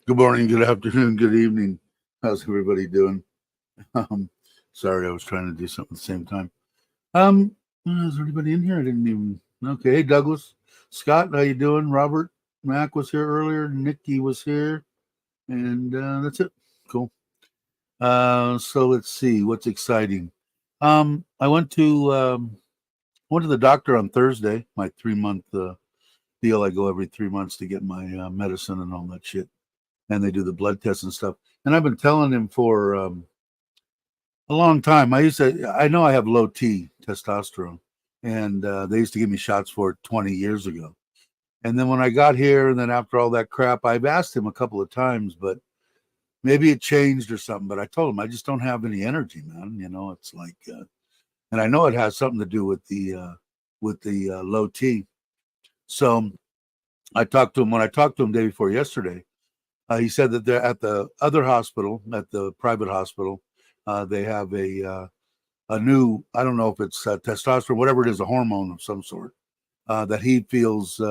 Good morning, good afternoon, good evening. How's everybody doing? Um, Sorry, I was trying to do something at the same time. Is there anybody in here? I didn't even. Okay, hey Douglas, Scott, how you doing? Robert, Mac was here earlier. Nikki was here, and that's it. Cool. So let's see what's exciting. I went to the doctor on Thursday. My 3 month deal. I go every 3 months to get my medicine and all that shit, and they do the blood tests and stuff. And I've been telling him for a long time. I know I have low T testosterone, and they used to give me shots for it 20 years ago. And then when I got here, and then after all that crap, I've asked him a couple of times, but maybe it changed or something. But I told him I just don't have any energy, man. It's like, and I know it has something to do with the low T. So I talked to him when I talked to him day before yesterday. He said that they're at the other hospital, at the private hospital. They have a new, I don't know if it's testosterone, whatever it is, a hormone of some sort that he feels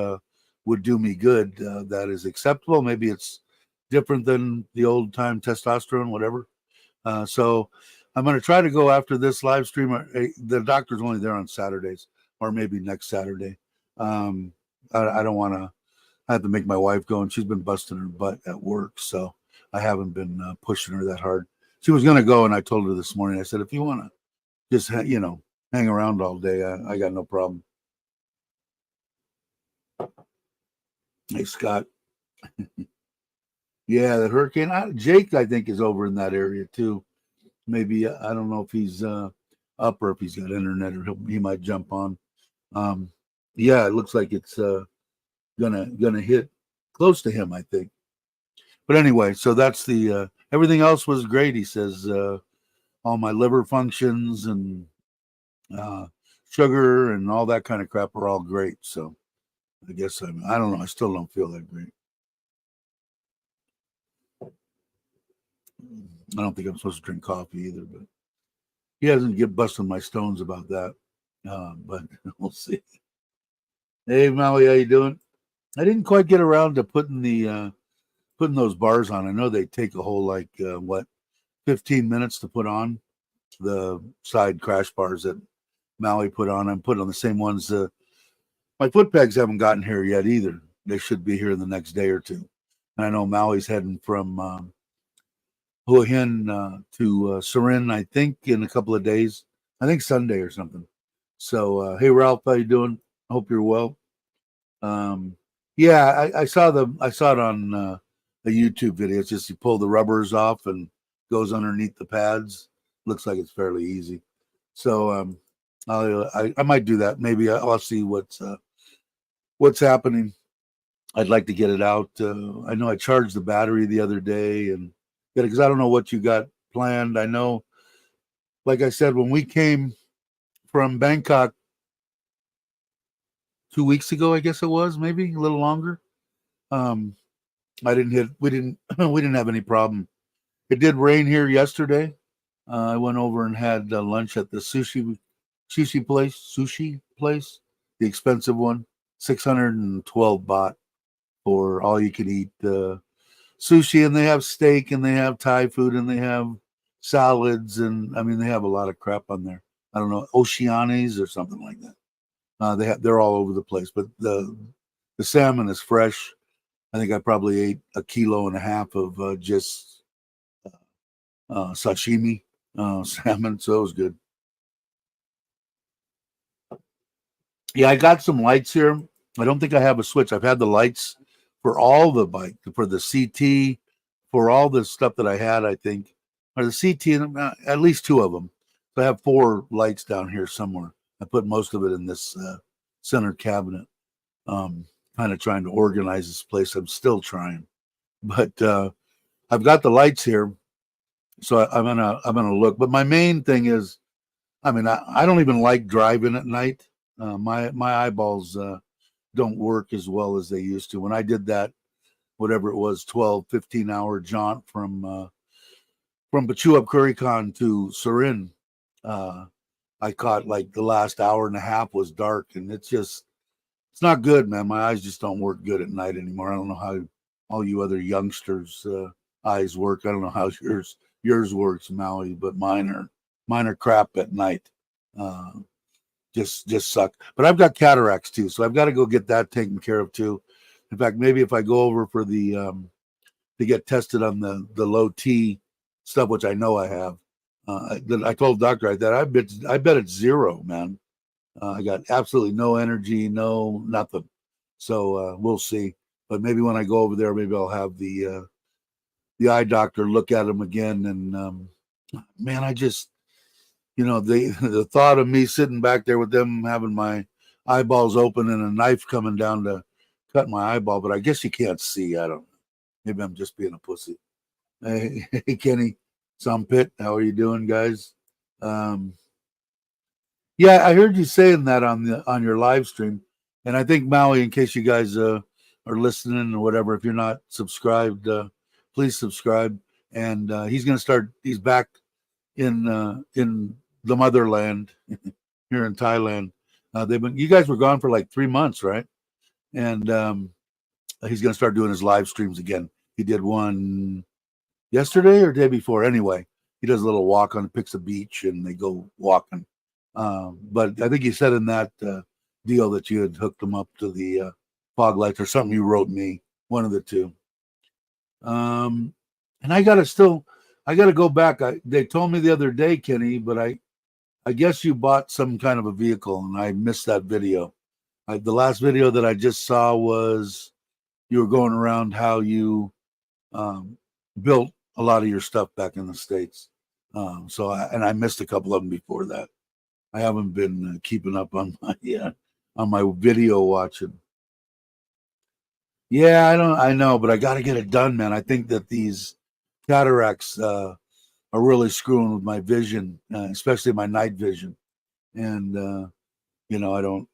would do me good. That is acceptable. Maybe it's different than the old time testosterone, whatever. So I'm going to try to go after this live stream. The doctor's only there on Saturdays, or maybe next Saturday. I don't want to. I have to make my wife go, and she's been busting her butt at work, so I haven't been pushing her that hard. She was going to go, and I told her this morning. I said, if you want to just hang around all day, I got no problem. Hey, Scott. Yeah, the hurricane. Jake, I think, is over in that area too. Maybe I don't know if he's up or if he's got internet, or he might jump on. Um, yeah, it looks like it's gonna hit close to him, I think. But anyway, so that's the everything else was great. He says all my liver functions and uh, sugar and all that kind of crap are all great. So I guess I don't know. I still don't feel that great. I don't think I'm supposed to drink coffee either, but he hasn't get busting my stones about that. But we'll see. Hey Maui, how you doing? I didn't quite get around to putting those bars on. I know they take a whole 15 minutes to put on the side crash bars that Maui put on. I'm putting on the same ones. My foot pegs haven't gotten here yet either. They should be here in the next day or two. And I know Maui's heading from Hua Hin to Surin, I think, in a couple of days. I think Sunday or something. So, hey Ralph, how you doing? Hope you're well. Yeah, I saw it on a YouTube video. It's just you pull the rubbers off and goes underneath the pads. Looks like it's fairly easy. So I might do that. Maybe I'll see what's happening. I'd like to get it out. I know I charged the battery the other day, and because I don't know what you got planned. I know, like I said, when we came from Bangkok 2 weeks ago, I guess it was, maybe a little longer. We didn't have any problem. It did rain here yesterday. I went over and had lunch at the sushi place, the expensive one, 612 baht for all you can eat sushi, and they have steak, and they have Thai food, and they have salads, and I mean they have a lot of crap on there. I don't know, Oceanes or something like that. They're all over the place, but the salmon is fresh. I think I probably ate 1.5 kilos of just sashimi salmon, so it was good. Yeah, I got some lights here. I don't think I have a switch. I've had the lights for all the bike, for the CT, for all the stuff that I had, I think, or the CT, at least two of them. So I have 4 lights down here somewhere. I put most of it in this center cabinet. Kind of trying to organize this place. I'm still trying, but I've got the lights here, so I'm gonna look. But my main thing is, I mean, I don't even like driving at night. My eyeballs don't work as well as they used to. When I did that, whatever it was, 12, 15-hour jaunt from Pachuap Kurikan to Surin, I caught like the last hour and a half was dark, and it's not good, man. My eyes just don't work good at night anymore. I don't know all you other youngsters' eyes work. I don't know how yours works, Maui, but mine are crap at night. Uh, just suck. But I've got cataracts too, so I've got to go get that taken care of too. In fact, maybe if I go over for the to get tested on the low T stuff, which I know I have, I told the doctor that I bet it's zero, man. I got absolutely no energy, no nothing. So we'll see. But maybe when I go over there, maybe I'll have the eye doctor look at them again. And man, I just the thought of me sitting back there with them having my eyeballs open and a knife coming down to cut my eyeball, but I guess you can't see. I don't know. Maybe I'm just being a pussy. Hey, hey Kenny, Pit, how are you doing, guys? Um, yeah, I heard you saying that on your live stream, and I think Maui, in case you guys are listening or whatever, if you're not subscribed, please subscribe. And he's going to start. He's back in the motherland here in Thailand. You guys were gone for like 3 months, right? And he's going to start doing his live streams again. He did one yesterday or day before. Anyway, he does a little walk on, picks a beach, and they go walking. But I think you said in that deal that you had hooked him up to the fog lights or something. You wrote me, one of the two. And I gotta go back. They told me the other day, Kenny, but I guess you bought some kind of a vehicle, and I missed that video. The last video that I just saw was you were going around how you built a lot of your stuff back in the States. I missed a couple of them before that. I haven't been keeping up on my video watching. Yeah, I know, but I got to get it done, man. I think that these cataracts are really screwing with my vision, especially my night vision. And I don't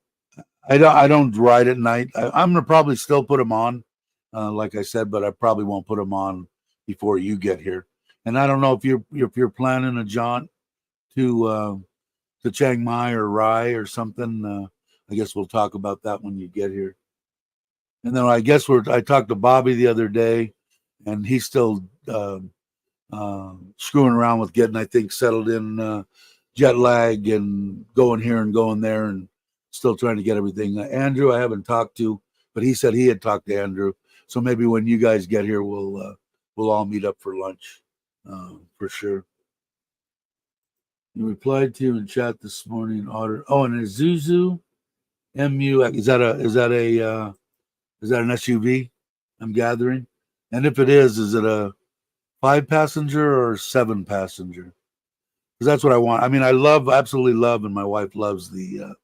ride at night. I'm gonna probably still put them on, like I said, but I probably won't put them on before you get here. And I don't know if you're planning a jaunt to Chiang Mai or Rai or something. I guess we'll talk about that when you get here. And then I guess I talked to Bobby the other day, and he's still screwing around with getting, I think, settled in jet lag and going here and going there and still trying to get everything. Andrew, I haven't talked to, but he said he had talked to Andrew. So maybe when you guys get here, we'll all meet up for lunch for sure. You replied to in chat this morning. Order. Oh, and Isuzu MU. Is that an SUV? I'm gathering. And if it is it a 5-passenger or 7-passenger? Because that's what I want. I mean, absolutely love, and my wife loves the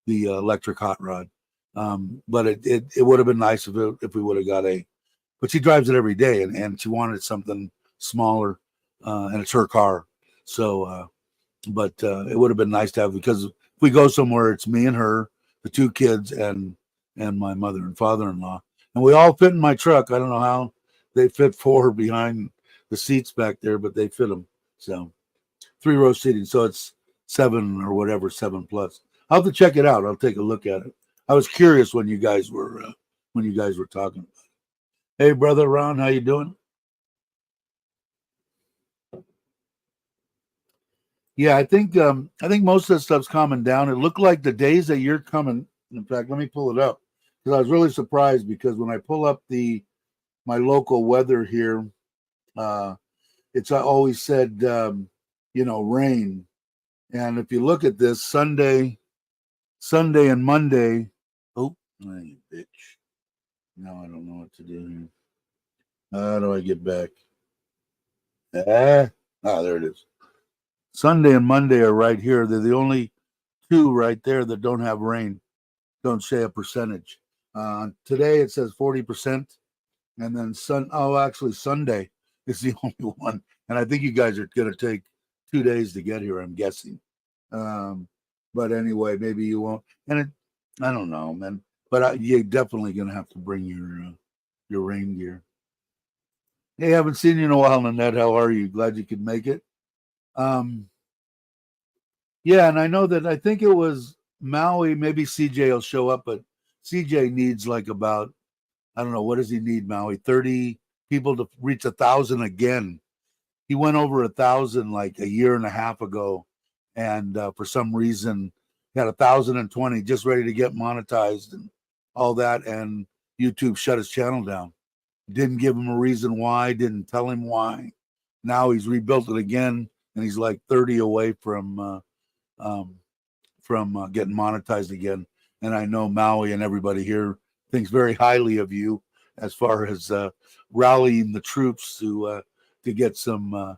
electric hot rod. But it would have been nice if we would have got but she drives it every day, and she wanted something smaller, and it's her car. So, but it would have been nice to have, because if we go somewhere, it's me and her, the 2 kids, and my mother and father-in-law, and we all fit in my truck. I don't know how they fit 4 behind the seats back there, but they fit them. So 3-row seating, so it's 7 or whatever, 7 plus. I'll have to check it out. I'll take a look at it. I was curious when you guys were talking about it. Hey, brother Ron, how you doing? Yeah, I think most of the stuff's calming down. It looked like the days that you're coming. In fact, let me pull it up, because I was really surprised, because when I pull up my local weather here, it's always said rain. And if you look at this, Sunday and Monday. Oh, you bitch! Now I don't know what to do here. How do I get back? There it is. Sunday and Monday are right here. They're the only 2 right there that don't have rain. Don't say a percentage. Today it says 40%, and then actually Sunday is the only one. And I think you guys are going to take 2 days to get here, I'm guessing. But anyway, maybe you won't. And I don't know, man. But you're definitely going to have to bring your rain gear. Hey, haven't seen you in a while, Nanette. How are you? Glad you could make it. Yeah, and I know that I think it was Maui. Maybe CJ will show up, but CJ needs like about I don't know, what does he need, Maui? 30 people to reach 1,000 again. He went over 1,000 like a year and a half ago, and for some reason he had 1,020 just ready to get monetized and all that, and YouTube shut his channel down. Didn't give him a reason why, didn't tell him why. Now he's rebuilt it again, and he's like 30 away from getting monetized again. And I know Maui and everybody here thinks very highly of you as far as rallying the troops to get some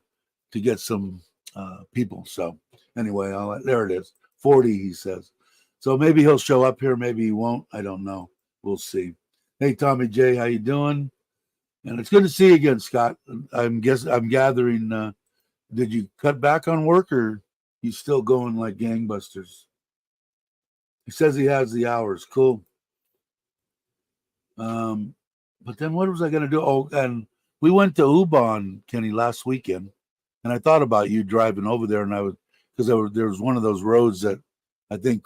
people. So anyway, there it is. 40, he says. So maybe he'll show up here, maybe he won't. I don't know. We'll see. Hey, Tommy J, how you doing? And it's good to see you again, Scott. I'm gathering. Did you cut back on work, or you still going like gangbusters? He says he has the hours. Cool. But then what was I going to do? Oh, and we went to Ubon, Kenny, last weekend, and I thought about you driving over there, and I was because there was one of those roads that I think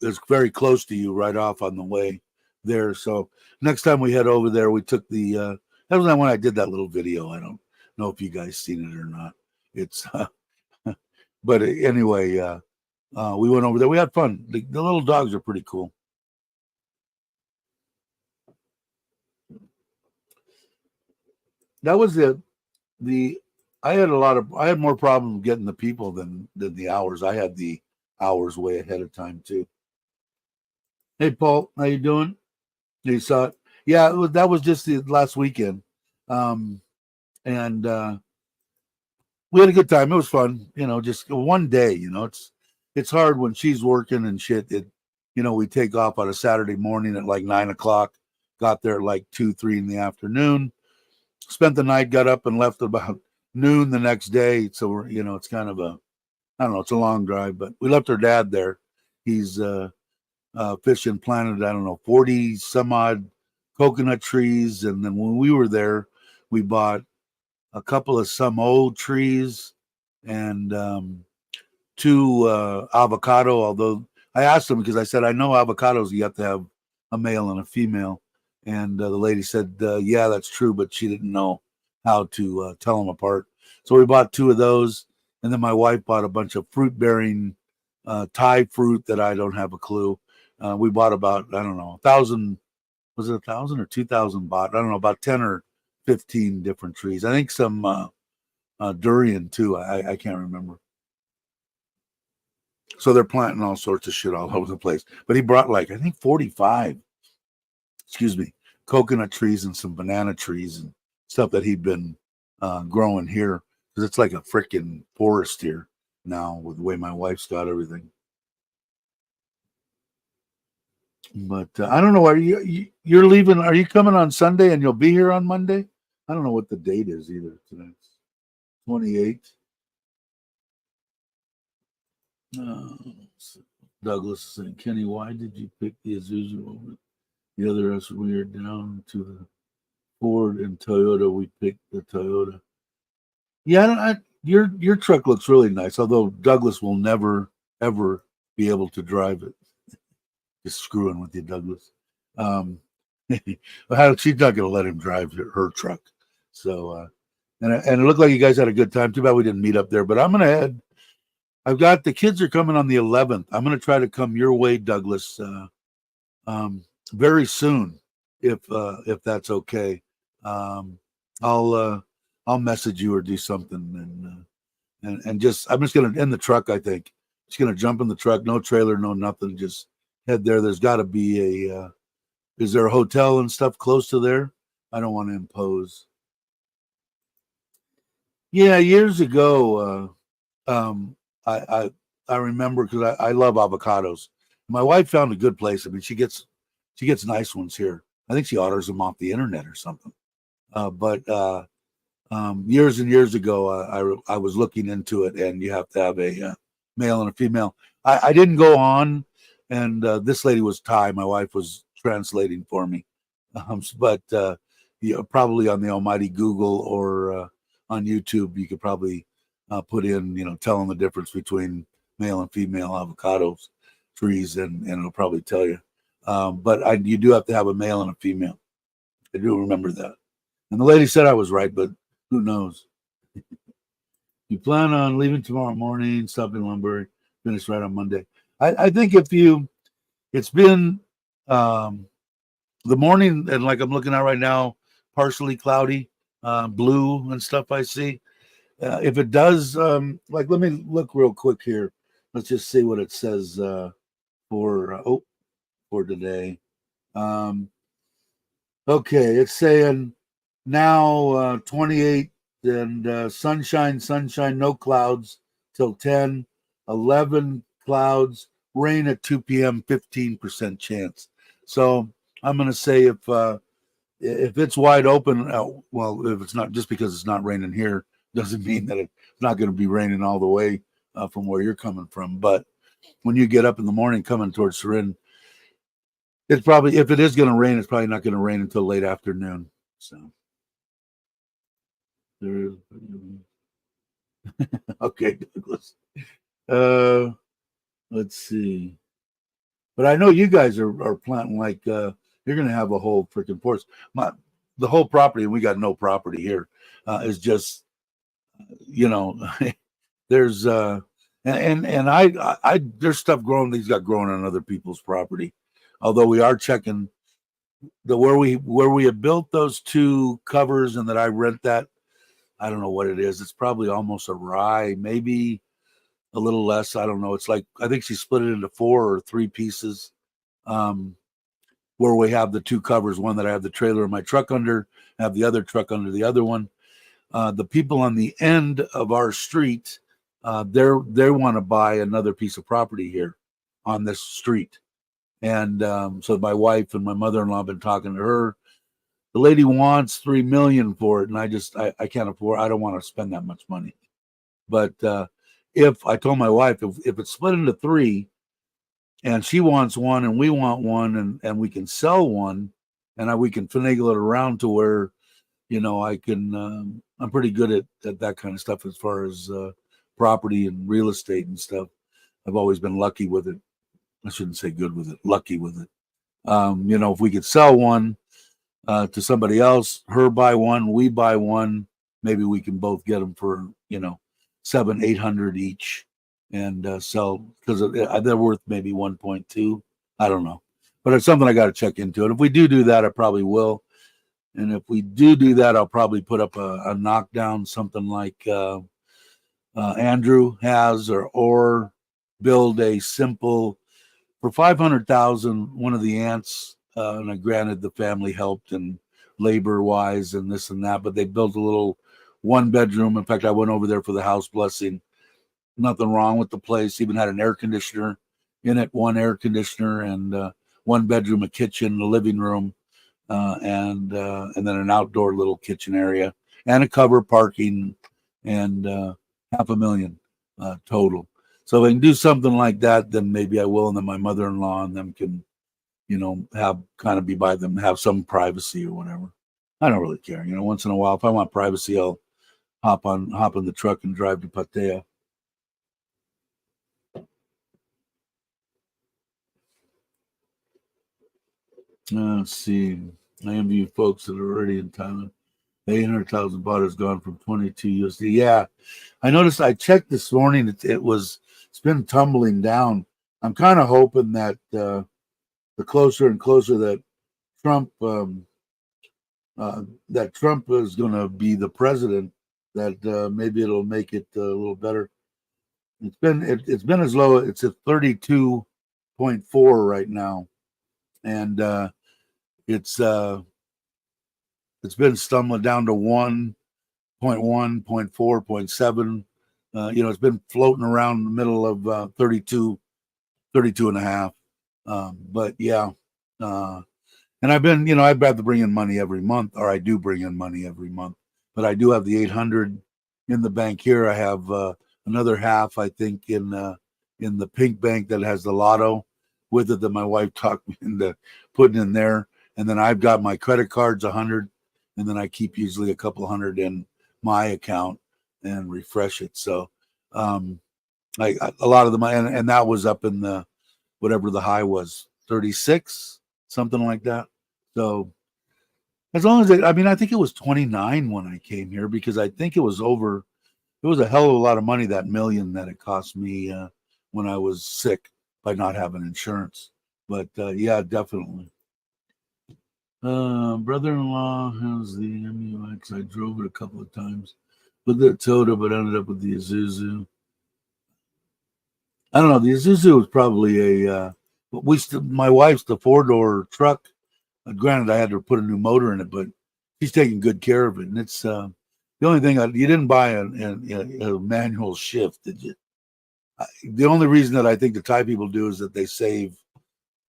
is very close to you, right off on the way there. So next time we head over there, we took the. That was when I did that little video. I don't know if you guys seen it or not. It's, but anyway, we went over there. We had fun. The little dogs are pretty cool. That was I had more problem getting the people than the hours. I had the hours way ahead of time too. Hey Paul, how you doing? You saw it? Yeah, that was just the last weekend, and we had a good time. It was fun, just one day. It's hard when she's working and shit. We take off on a Saturday morning at like 9 o'clock. Got there at like 2, 3 in the afternoon. Spent the night, got up and left about noon the next day. So it's kind of I don't know, it's a long drive, but we left her dad there. He's fishing, planted, I don't know, 40 some odd coconut trees. And then when we were there, we bought a couple of some old trees and 2 avocado. Although I asked him because I said, I know avocados, you have to have a male and a female. And the lady said, yeah, that's true, but she didn't know how to tell them apart. So we bought 2 of those. And then my wife bought a bunch of fruit-bearing Thai fruit that I don't have a clue. We bought about, I don't know, 1,000, was it 1,000 or 2,000 bought? I don't know, about 10 or 15 different trees. I think some durian too. I can't remember. So they're planting all sorts of shit all over the place. But he brought I think 45, coconut trees and some banana trees and stuff that he'd been growing here. Because it's like a freaking forest here now with the way my wife's got everything. But I don't know. You're leaving? Are you coming on Sunday and you'll be here on Monday? I don't know what the date is either. Tonight's 28th. Douglas saying, Kenny, why did you pick the Isuzu over the other us? We are down to the Ford and Toyota. We picked the Toyota. Yeah, your truck looks really nice. Although Douglas will never ever be able to drive it. Just screwing with you, Douglas. She's not going to let him drive her truck. So, and it looked like you guys had a good time. Too bad we didn't meet up there. But I'm going to head. I've got the kids are coming on the 11th. I'm going to try to come your way, Douglas, very soon, if that's okay. I'll message you or do something, and just I'm just going to in the truck. I think just going to jump in the truck, no trailer, no nothing. Just head there. There's got to be is there a hotel and stuff close to there? I don't want to impose. Yeah, years ago, I remember because I love avocados. My wife found a good place. I mean, she gets nice ones here. I think she orders them off the internet or something. But years and years ago, I was looking into it, and you have to have a male and a female. I didn't go on, and this lady was Thai. My wife was translating for me, but probably on the almighty Google or on YouTube, you could probably put in, telling the difference between male and female avocados trees, and it'll probably tell you. But you do have to have a male and a female. I do remember that. And the lady said I was right, but who knows? You plan on leaving tomorrow morning, stop in Lumberg, finish right on Monday. I think it's been um, the morning, and like I'm looking at right now, partially cloudy, blue and stuff I see. If it does, like, let me look real quick here. Let's just see what it says for for today. Um, okay, it's saying now 28 and sunshine, no clouds till 10, 11 clouds, rain at 2 p.m., 15% chance. So I'm going to say if it's wide open, well, if it's not, just because it's not raining here doesn't mean that it's not going to be raining all the way from where you're coming from. But when you get up in the morning coming towards Surin, it's probably, if it is going to rain, it's probably not going to rain until late afternoon. So there is. Okay, Douglas. Let's see. But I know you guys are planting like you're going to have a whole freaking forest. The whole property, and we got no property here, is just, you know, there's and I there's stuff growing. These got growing on other people's property. Although we are checking the where we have built those two covers, and that I rent that. I don't know what it is. It's probably almost a rye, maybe a little less. I don't know. It's like, I think she split it into 4 or 3 pieces. Um, where we have the two covers, one that I have the trailer in my truck under, have the other truck under the other one. The people on the end of our street, they want to buy another piece of property here on this street. And so my wife and my mother-in-law have been talking to her. The lady wants $3 million for it, and I can't afford. I don't want to spend that much money. But if I told my wife, if it's split into 3, and she wants one and we want one, and we can sell one, and we can finagle it around to where, I can. I'm pretty good at that kind of stuff as far as property and real estate and stuff. I've always been lucky with it. I shouldn't say good with it, lucky with it. If we could sell one to somebody else, her buy one, we buy one, maybe we can both get them for, 700-800 each, and sell, because they're worth maybe 1.2. I don't know, but it's something I got to check into. And if we do that, I probably will. And if we do that, I'll probably put up a knockdown, something like Andrew has, or build a simple, for 500,000. One of the aunts, and granted the family helped and labor wise and this and that, but they built a little 1-bedroom. In fact, I went over there for the house blessing. Nothing wrong with the place. Even had an air conditioner in it, 1 air conditioner, and 1 bedroom, a kitchen, a living room, and then an outdoor little kitchen area, and a cover parking, and $500,000 total. So if I can do something like that, then maybe I will, and then my mother-in-law and them can, have kind of be by them, have some privacy or whatever. I don't really care. Once in a while, if I want privacy, I'll hop in the truck and drive to Pattaya. Let's see. I envy you folks that are already in Thailand. 800,000 baht has gone from 22 USD. Yeah, I noticed. I checked this morning. It's been tumbling down. I'm kind of hoping that the closer and closer that Trump is going to be the president, that maybe it'll make it a little better. It's been as low. It's at 32.4 right now, and it's been stumbling down to 1.1, 0.4, 0.7. It's been floating around the middle of 32 and a half. But yeah, and I'd rather bring in money every month, or I do bring in money every month, but I do have the 800 in the bank here. I have another half, I think, in the pink bank that has the lotto with it, that my wife talked me into putting in there. And then I've got my credit cards, 100, and then I keep usually a couple hundred in my account and refresh it. So a lot of the money, and that was up in the, whatever the high was, 36, something like that. So As long as I mean, I think it was 29 when I came here because I think it was over. It was a hell of a lot of money, that million that it cost me when I was sick by not having insurance. But yeah, definitely. Brother-in-law has the MUX. I drove it a couple of times with the Toyota, but ended up with the Isuzu. I don't know. The Isuzu was probably my wife's the 4-door truck. Granted, I had to put a new motor in it, but she's taking good care of it. And it's the only thing you didn't buy a manual shift, did you? The only reason that I think the Thai people do is that they save,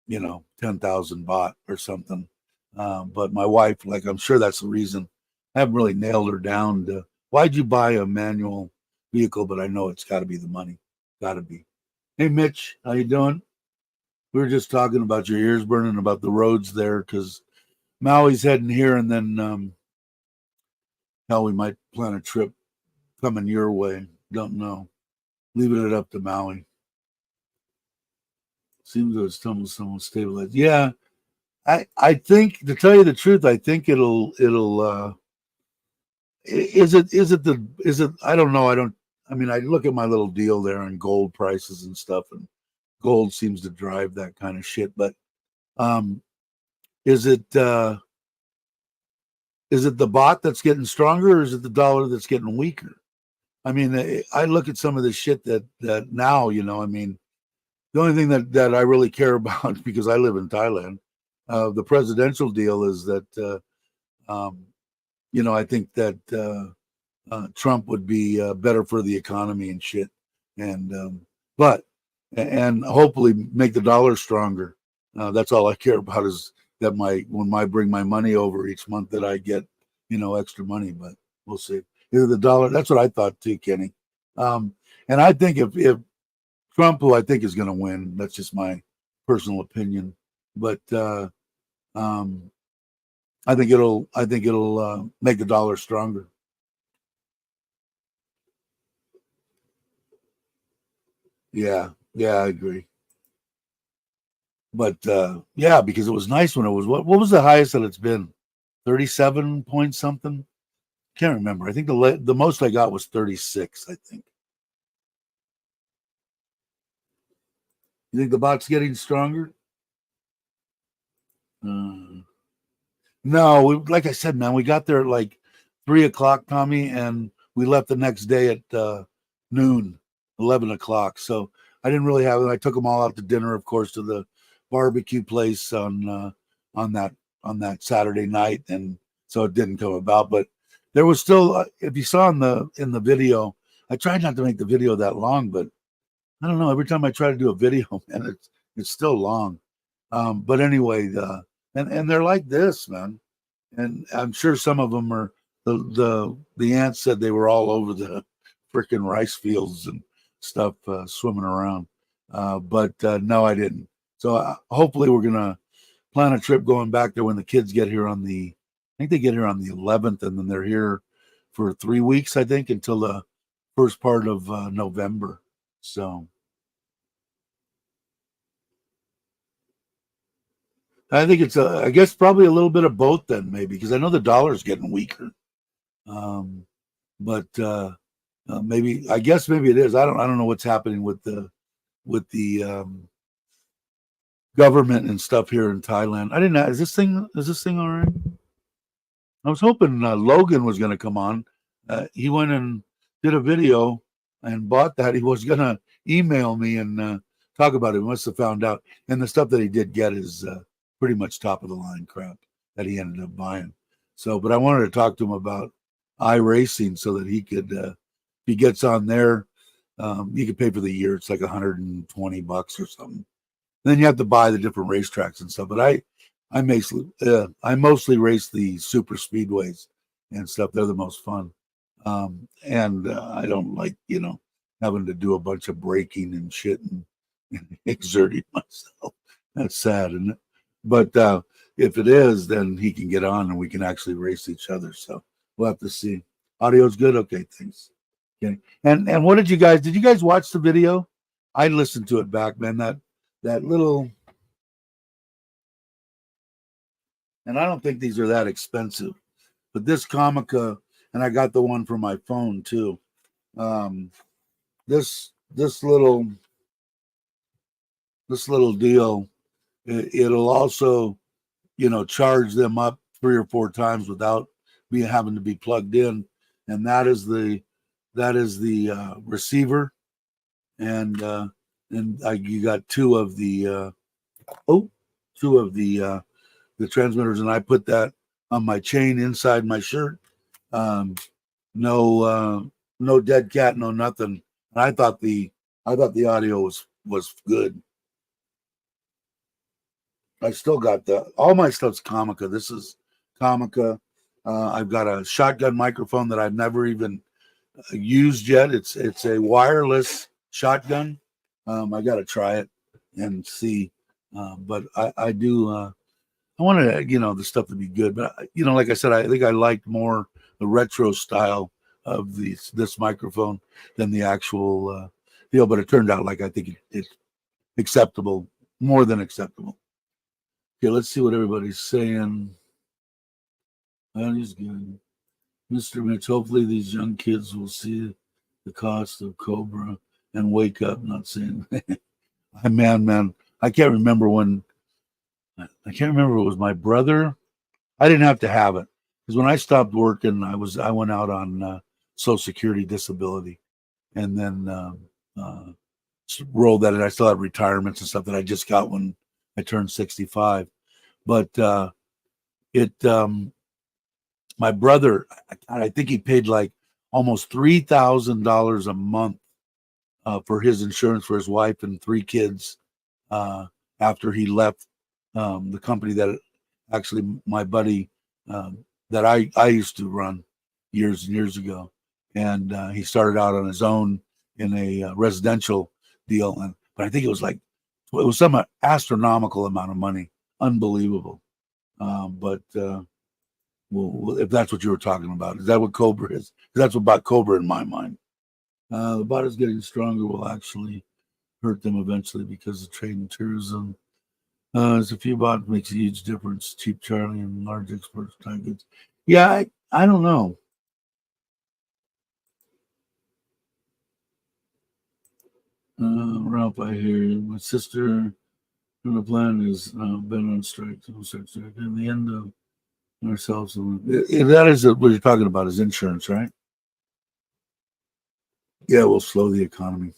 10,000 baht or something. But my wife, like, I'm sure that's the reason. I haven't really nailed her down to why'd you buy a manual vehicle, but I know it's got to be the money. Got to be. Hey, Mitch, how you doing? We were just talking about your ears burning about the roads there because Maui's heading here, and then hell, we might plan a trip coming your way. Don't know. Leaving it up to Maui. Seems to have somewhat stabilized. Yeah, I think, to tell you the truth, I think it'll is it I don't know. I mean, I look at my little deal there on gold prices and stuff, and gold seems to drive that kind of shit. But um is it the baht that's getting stronger, or is it the dollar that's getting weaker? I mean, I look at some of the shit that now, I mean, the only thing that I really care about because I live in Thailand, the presidential deal is that I think that Trump would be better for the economy and shit, but and hopefully make the dollar stronger. That's all I care about is that when I bring my money over each month that I get extra money. But we'll see. Either the dollar. That's what I thought too, Kenny. And I think if Trump, who I think is going to win, that's just my personal opinion, but I think it'll make the dollar stronger. Yeah, yeah, I agree. But yeah, because it was nice when it was what was the highest that it's been? 37 point something? Can't remember. I think the most I got was 36, I think. You think the bot's getting stronger? Uh, no, like I said, man, we got there at like 3 o'clock, Tommy, and we left the next day at noon, 11 o'clock. So I didn't really have it. I took them all out to dinner, of course, to the barbecue place on that Saturday night, and so it didn't come about. But there was still, if you saw in the video, I tried not to make the video that long, but I don't know. Every time I try to do a video, man, it's still long. But anyway, and they're like this, man. And I'm sure some of them are the ants said they were all over the freaking rice fields and stuff swimming around. But no, I didn't. So hopefully we're gonna plan a trip going back there when the kids get here I think they get here on the 11th, and then they're here for 3 weeks, I think, until the first part of November. So I think I guess probably a little bit of both then, maybe, because I know the dollar's getting weaker. Um, but maybe I guess maybe it is. I don't know what's happening with the government and stuff here in Thailand. I didn't. Is this thing all right? I was hoping Logan was going to come on. He went and did a video and bought that. He was going to email me and talk about it. He must have found out. And the stuff that he did get is pretty much top of the line crap that he ended up buying. So, but I wanted to talk to him about iRacing so that he could, if he gets on there, you could pay for the year. It's like $120 or something. Then you have to buy the different racetracks and stuff. But I mostly race the super speedways and stuff. They're the most fun. And I don't like, having to do a bunch of braking and shit and exerting myself. That's sad, isn't it? But if it is, then he can get on and we can actually race each other. So we'll have to see. Audio's good? Okay, thanks. Okay. And what did you guys watch the video? I listened to it back, man. That little and I don't think these are that expensive. But this Comica, and I got the one for my phone too. Um, this little deal, it'll also, charge them up 3 or 4 times without me having to be plugged in, and that is the receiver, and you got two of the transmitters, and I put that on my chain inside my shirt. Um, no dead cat, no nothing. And I thought the audio was good. I still got all my stuff's Comica. This is Comica. I've got a shotgun microphone that I've never even used yet. It's a wireless shotgun. I got to try it and see. But I do. I wanted the stuff to be good. But like I said, I think I liked more the retro style of this microphone than the actual deal. But it turned out like I think it's acceptable, more than acceptable. Okay, let's see what everybody's saying. That is good. Mr. Mitch, hopefully these young kids will see the cost of Cobra and wake up, not saying, man, I can't remember if it was my brother. I didn't have to have it because when I stopped working, I went out on Social Security disability, and then rolled that in. I still had retirements and stuff that I just got when I turned 65. But my brother, I think he paid like almost $3,000 a month for his insurance for his wife and 3 kids after he left the company that actually my buddy that I used to run years and years ago. And he started out on his own in a residential deal. But I think it was some astronomical amount of money. Unbelievable. But well, if that's what you were talking about, is that what Cobra is? That's about Cobra in my mind. The bot is getting stronger will actually hurt them eventually because of trade and tourism. There's a few bot makes a huge difference. Cheap Charlie and large exports type goods. Yeah, I don't know. Ralph, I hear my sister from the plan has been on strike. In the end of ourselves, that is what you're talking about is insurance, right? Yeah, we'll slow the economy.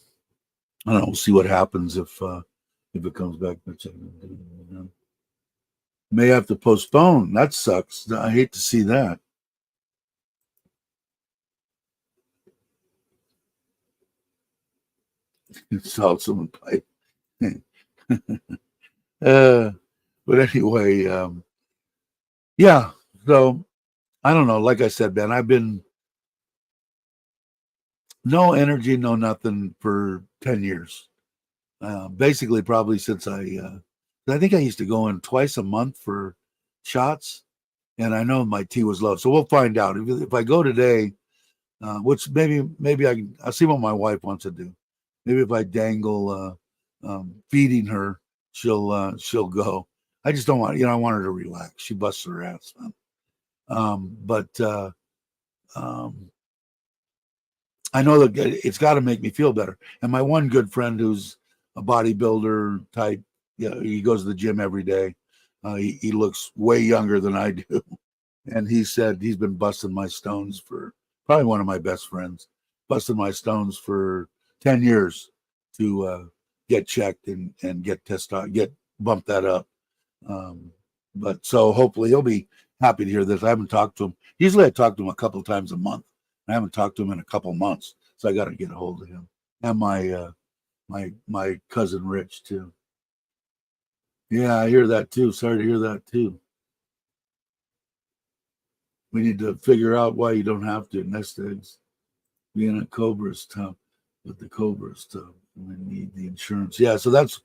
I don't know. We'll see what happens if it comes back. May have to postpone. That sucks. I hate to see that. Salt someone pipe. But anyway, yeah. So I don't know. Like I said, Ben, I've been no energy, no nothing for 10 years. Basically, probably since I think I used to go in twice a month for shots, and I know my T was low. So we'll find out if I go today. Which maybe I'll see what my wife wants to do. Maybe if I dangle feeding her, she'll go. I just don't want I want her to relax. She busts her ass, man. But I know that it's got to make me feel better. And my one good friend who's a bodybuilder type, he goes to the gym every day. He looks way younger than I do. And he said he's been busting my stones for probably one of my best friends, busting my stones for 10 years to get checked and get bump that up. But so hopefully he'll be happy to hear this. I haven't talked to him. Usually I talk to him a couple of times a month. I haven't talked to him in a couple of months, so I got to get a hold of him and my cousin Rich too. Yeah, I hear that too. Sorry to hear that too. We need to figure out why you don't have to nest eggs. Being a Cobra is tough, but the Cobra is tough. We need the insurance. Yeah, so that's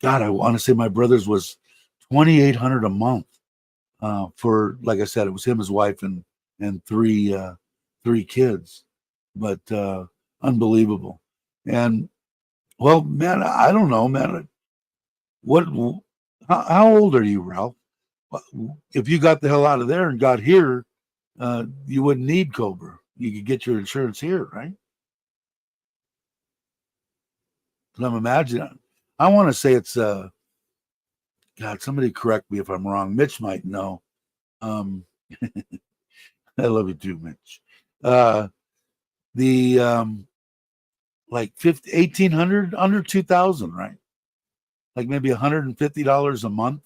God. I want to say my brother's was $2,800 a month for, like I said, it was him, his wife, and three kids, but unbelievable. And well, man, I don't know, man. What? How old are you, Ralph? if you got the hell out of there and got here, you wouldn't need Cobra. You could get your insurance here, right? I'm imagining. I want to say it's God. Somebody correct me if I'm wrong. Mitch might know. Um, I love you too, Mitch. Uh, the like 1,800 under 2,000, right? Like maybe $150 a month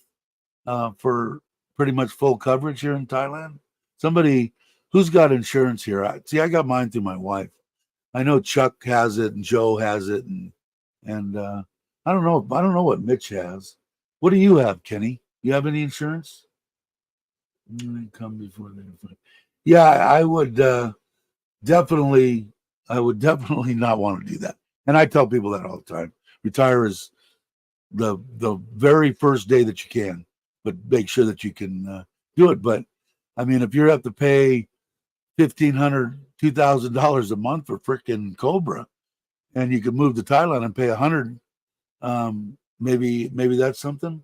for pretty much full coverage here in Thailand. Somebody who's got insurance here. I got mine through my wife. I know Chuck has it and Joe has it, and I don't know. I don't know what Mitch has. What do you have, Kenny? You have any insurance? Come before they. Yeah, I would definitely. I would definitely not want to do that. And I tell people that all the time. Retire is the very first day that you can, but make sure that you can do it. But I mean, if you have to pay $1,500, $2,000 a month for freaking Cobra, and you can move to Thailand and pay 100, maybe that's something.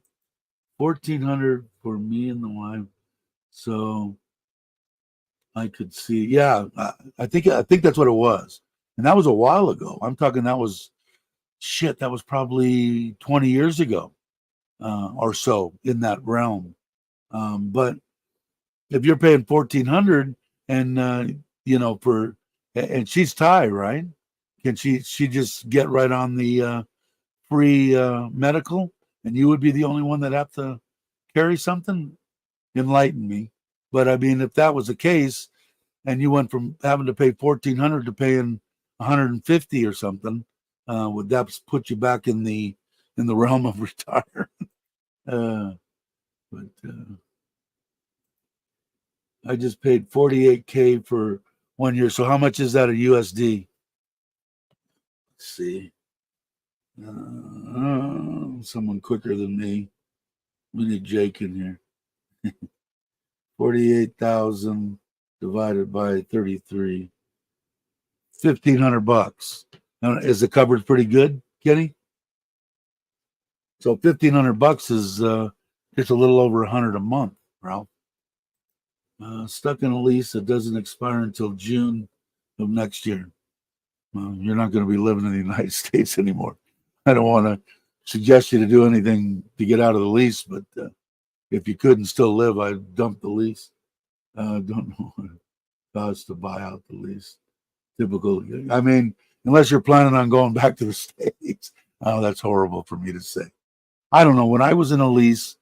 1,400 for me and the wife, so I could see. Yeah, I think that's what it was, and that was a while ago. I'm talking that was shit. That was probably 20 years ago or so in that realm. But if you're paying 1,400 and for and she's Thai, right? Can she just get right on the free medical, and you would be the only one that have to carry something? Enlighten me. But I mean, if that was the case, and you went from having to pay 1,400 to paying 150 or something, would that put you back in the realm of retire? Uh, but I just paid 48K for 1 year. So how much is that a USD? Let's see. Someone quicker than me. We need Jake in here. 48,000 divided by 33. $1,500. Now, is the coverage pretty good, Kenny? So $1,500 is just a little over 100 a month, Ralph. Stuck in a lease that doesn't expire until June of next year. Well, you're not going to be living in the United States anymore. I don't want to suggest you to do anything to get out of the lease, but if you couldn't still live, I'd dump the lease. Don't know what it costs to buy out the lease. Typical. I mean, unless you're planning on going back to the States. Oh, that's horrible for me to say. I don't know. When I was in a lease,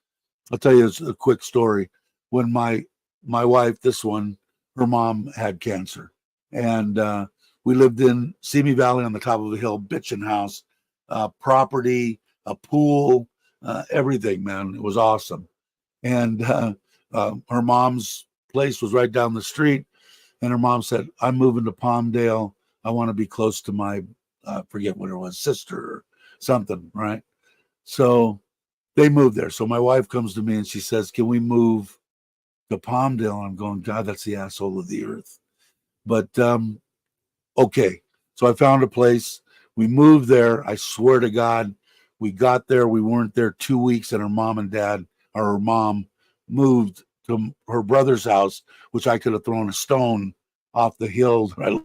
I'll tell you a quick story. When my wife, this one, her mom had cancer, and we lived in Simi Valley on the top of a hill, bitchin' house, property, a pool, everything. Man, it was awesome. And her mom's place was right down the street, and her mom said, "I'm moving to Palmdale. I want to be close to my forget what it was, sister or something, right?" So they moved there. So my wife comes to me and she says, "Can we move to Palmdale?" I'm going, "God, that's the asshole of the earth." But okay. So I found a place. We moved there. I swear to God, we got there. We weren't there 2 weeks, and her mom and dad, or her mom, moved to her brother's house, which I could have thrown a stone off the hill. Right?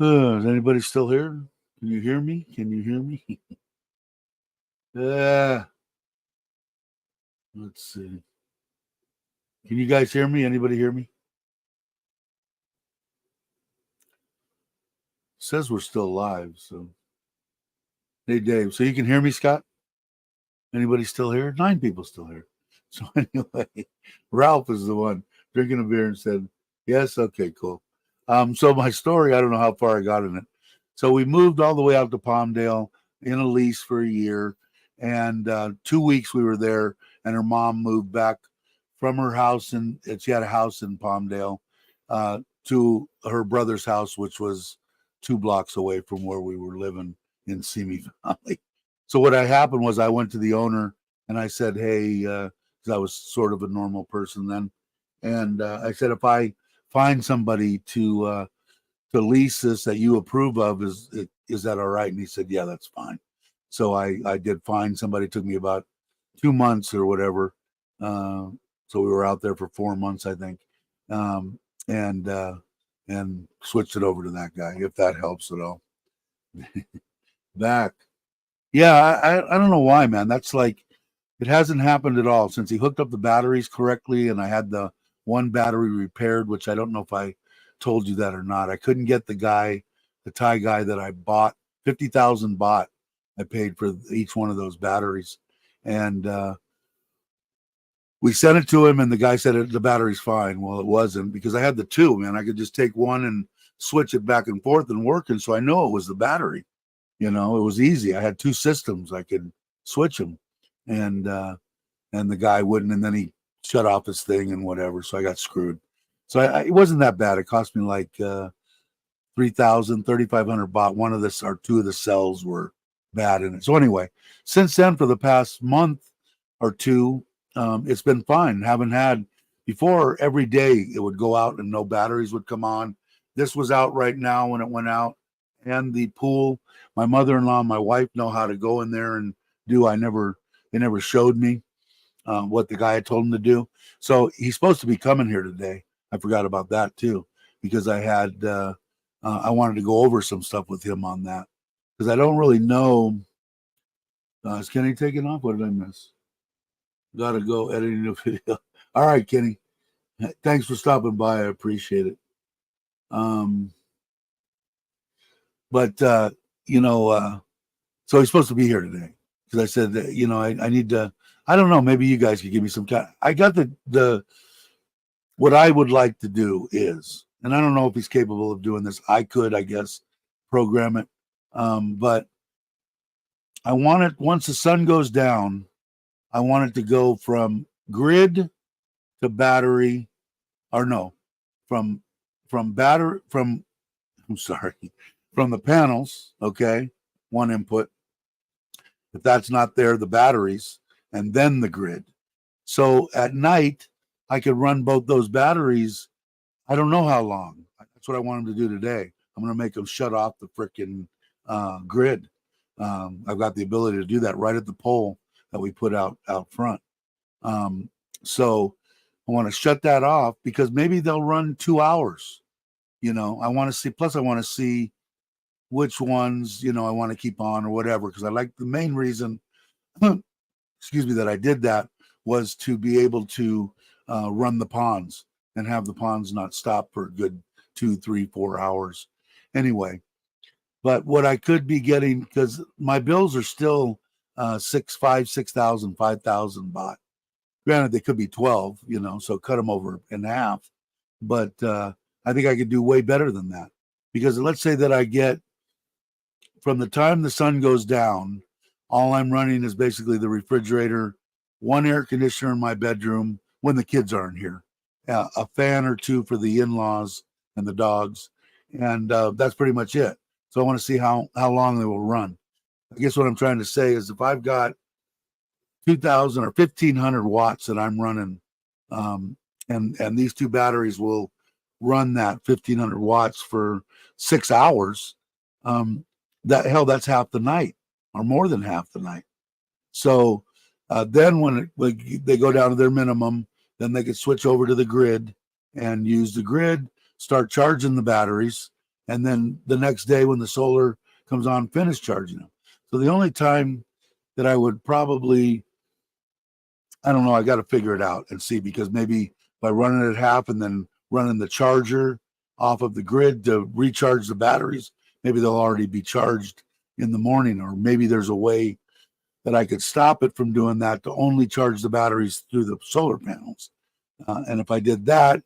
Is anybody still here? Can you hear me? Can you hear me? uh, let's see. Can you guys hear me? Anybody hear me? It says we're still live. So, hey, Dave. So you can hear me, Scott? Anybody still here? 9 people still here. So anyway, Ralph is the one drinking a beer and said, yes, okay, cool. So my story, I don't know how far I got in it. So we moved all the way out to Palmdale in a lease for a year. And 2 weeks we were there, and her mom moved back from her house, and she had a house in Palmdale, to her brother's house, which was 2 blocks away from where we were living in Simi Valley. So what happened was I went to the owner and I said, hey, because I was sort of a normal person then, and I said, if I find somebody to lease this that you approve of, is that all right? And he said, yeah, that's fine. So I did find somebody. It took me about 2 months or whatever. So we were out there for 4 months, I think, and switched it over to that guy, if that helps at all. Back. Yeah, I don't know why, man. That's like, it hasn't happened at all since he hooked up the batteries correctly, and I had the one battery repaired, which I don't know if I told you that or not. I couldn't get the Thai guy that I bought 50,000 bought. I paid for each one of those batteries, and we sent it to him, and the guy said the battery's fine. Well, it wasn't, because I had the 2, man. I could just take one and switch it back and forth and work, and so I know it was the battery. It was easy. I had 2 systems. I could switch them, and the guy wouldn't, and then he shut off his thing and whatever. So I got screwed. So it wasn't that bad. It cost me like 3,000, 3,500 baht. One of this or 2 of the cells were bad in it. So anyway, since then, for the past month or 2, it's been fine. Haven't had before. Every day it would go out and no batteries would come on. This was out right now when it went out, and the pool. My mother-in-law and my wife know how to go in there and do. They never showed me what the guy had told him to do. So he's supposed to be coming here today. I forgot about that too, because I wanted to go over some stuff with him on that, because I don't really know. Is Kenny taking off? What did I miss? Gotta go editing the video. All right, Kenny. Thanks for stopping by. I appreciate it. But so he's supposed to be here today, because I said that, I need to. I don't know. Maybe you guys could give me some kind. I got the what I would like to do is, and I don't know if he's capable of doing this. I could, I guess, program it, but I want it, once the sun goes down, I want it to go from grid to battery, or no, from battery from. I'm sorry, from the panels. Okay, one input. If that's not there, the batteries, and then the grid. So at night, I could run both those batteries. I don't know how long. That's what I want them to do today. I'm going to make them shut off the freaking grid. I've got the ability to do that right at the pole that we put out front. So I want to shut that off, because maybe they'll run 2 hours. I want to see. Plus, I want to see which ones I want to keep on or whatever. Because I like, the main reason, excuse me, that I did that was to be able to run the ponds and have the ponds not stop for a good 2, 3, 4 hours. Anyway, but what I could be getting, because my bills are still 6,000 5,000 baht. Granted, they could be 12, so cut them over in half. But I think I could do way better than that, because let's say that I get, from the time the sun goes down, all I'm running is basically the refrigerator, 1 air conditioner in my bedroom when the kids aren't here, a fan or 2 for the in-laws and the dogs, and that's pretty much it. So I want to see how long they will run. I guess what I'm trying to say is, if I've got 2,000 or 1,500 watts that I'm running, and these 2 batteries will run that 1,500 watts for 6 hours, that's half the night, or more than half the night. So then when they go down to their minimum, then they can switch over to the grid and use the grid, start charging the batteries, and then the next day when the solar comes on, finish charging them. So the only time that I would probably, I don't know, I got to figure it out and see, because maybe by running it at half and then running the charger off of the grid to recharge the batteries, maybe they'll already be charged in the morning, or maybe there's a way that I could stop it from doing that to only charge the batteries through the solar panels. And if I did that,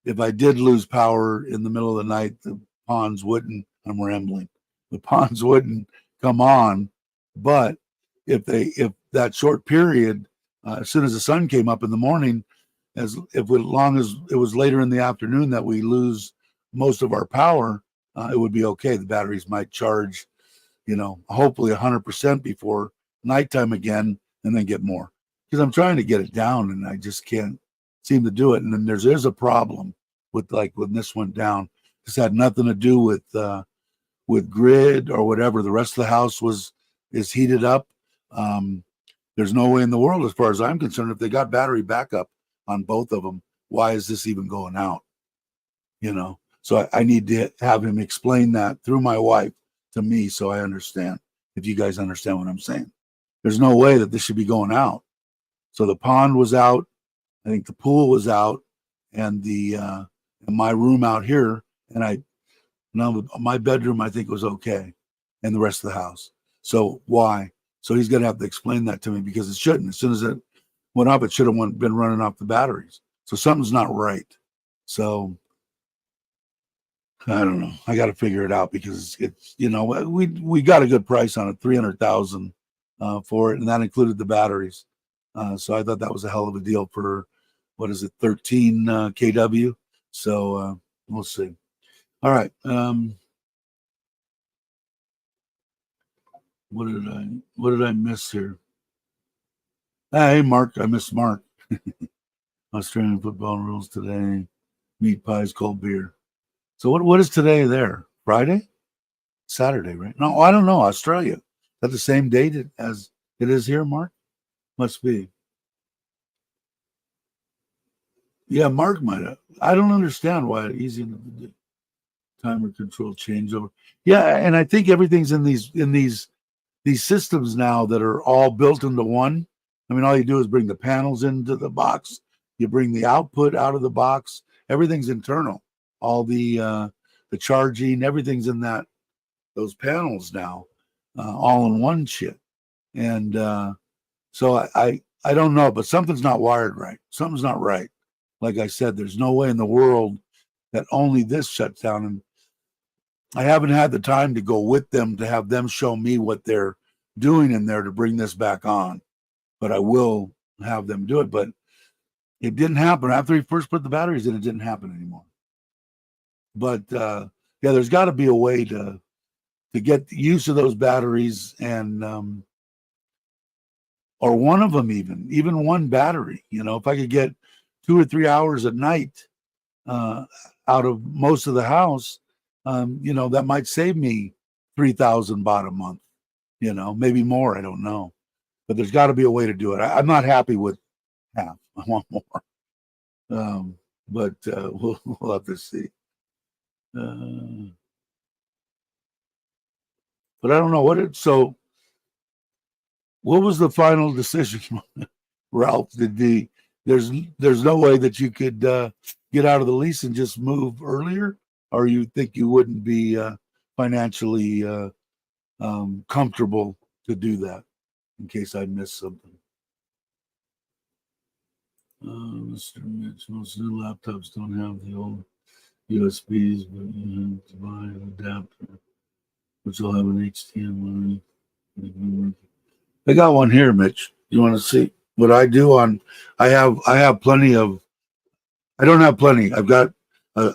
if I did lose power in the middle of the night, the ponds wouldn't, I'm rambling, the ponds wouldn't come on. But if that short period, as soon as the sun came up in the morning, as long as it was later in the afternoon that we lose most of our power, it would be okay. The batteries might charge, hopefully 100% before nighttime again, and then get more. Because I'm trying to get it down, and I just can't seem to do it. And then there's a problem with, like, when this went down. This had nothing to do with grid or whatever. The rest of the house is heated up. There's no way in the world, as far as I'm concerned, if they got battery backup on both of them, why is this even going out? So I need to have him explain that through my wife to me, so I understand. If you guys understand what I'm saying, there's no way that this should be going out. So the pond was out. I think the pool was out, and my room out here, and my bedroom, I think, was okay, and the rest of the house. So why? So he's gonna have to explain that to me, because it shouldn't. As soon as it went up, it should have been running off the batteries. So something's not right. So I don't know. I got to figure it out, because it's we got a good price on it, 300,000 for it, and that included the batteries. So I thought that was a hell of a deal for, what is it, 13 kW. So we'll see. All right. What did I miss here? Hey, Mark, I missed Mark. Australian football rules today. Meat pies, cold beer. So what is today there? Friday? Saturday, right? No, I don't know. Australia. Is that the same date as it is here, Mark? Must be. Yeah, Mark might have. I don't understand why it's easy enough to do. Timer control changeover. Yeah, and I think everything's in these systems now that are all built into one. I mean, all you do is bring the panels into the box. You bring the output out of the box. Everything's internal. All the charging, everything's in those panels now, all in one chip. And so I don't know, but something's not wired right. Something's not right. Like I said, there's no way in the world that only this shuts down. And I haven't had the time to go with them to have them show me what they're doing in there to bring this back on. But I will have them do it. But it didn't happen. After he first put the batteries in, it didn't happen anymore. But yeah, there's got to be a way to get use of those batteries, and or one of them, even one battery. If I could get 2 or 3 hours at night out of most of the house, that might save me 3,000 baht a month. Maybe more. I don't know, but there's got to be a way to do it. I'm not happy with half. I want more. But we'll have to see. But I don't know so what was the final decision, Ralph? There's no way that you could get out of the lease and just move earlier, or you think you wouldn't be financially comfortable to do that, in case I missed something. Mr. Mitch, most new laptops don't have the old USBs, but you have to buy an adapter, which will have an HDMI. I got one here, Mitch. You want to see what I do on? I have plenty of. I don't have plenty. I've got a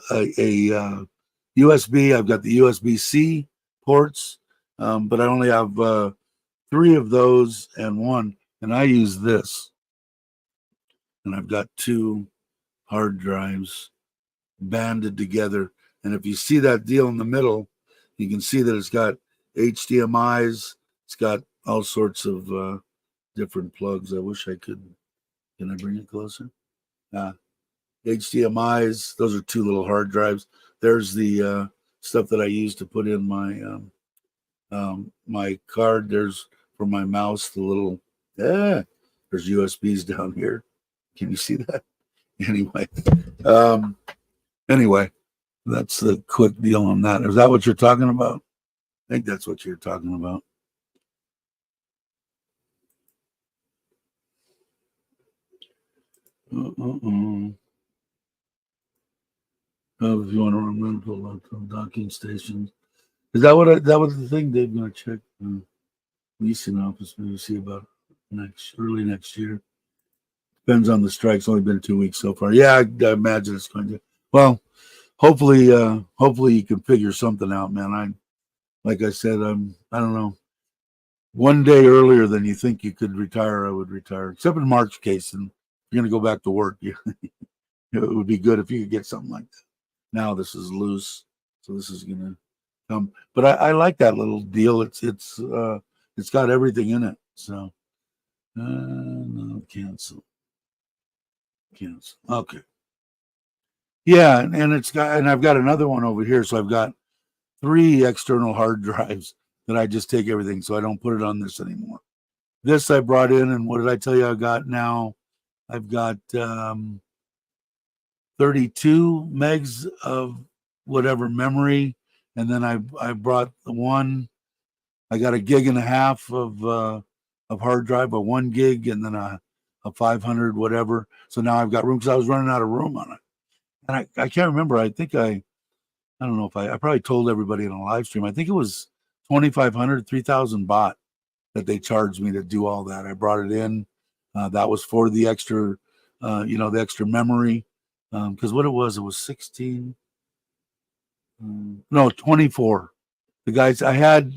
USB. I've got the USB-C ports, but I only have 3 of those and one, and I use this. And I've got 2 hard drives banded together. And if you see that deal in the middle, you can see that it's got HDMIs. It's got all sorts of different plugs. I wish I could. Can I bring it closer? HDMIs. Those are 2 little hard drives. There's the stuff that I use to put in my card. There's for my mouse, the little there's USBs down here. Can you see that? Anyway, um, anyway, that's the quick deal on that. Is that what you're talking about? I think that's what you're talking about. If you want to remember docking stations, is that what that was the thing they're going to check? Leasing office, maybe see about early next year. Depends on the strikes. Only been 2 weeks so far. Yeah, I imagine it's going to. Well, hopefully you can figure something out, man. Like I said, I don't know. One day earlier than you think you could retire, I would retire. Except in Mark's case, and you're going to go back to work. It would be good if you could get something like that. Now this is loose, so this is going to come. But I like that little deal. It's got everything in it. So no, cancel. Okay. Yeah, and I've got another one over here. So I've got 3 external hard drives that I just take everything, so I don't put it on this anymore. This I brought in, and what did I tell you I got now? I've got 32 megs of whatever memory, and then I brought the one. I got a gig and a half of hard drive, a 1 gig, and then a 500 whatever. So now I've got room because I was running out of room on it, and I can't remember. I think I don't know if I probably told everybody in a live stream. I think it was 2,500, 3,000 baht that they charged me to do all that. I brought it in. That was for the extra, the extra memory. Because what it was 16. No, 24. The guys I had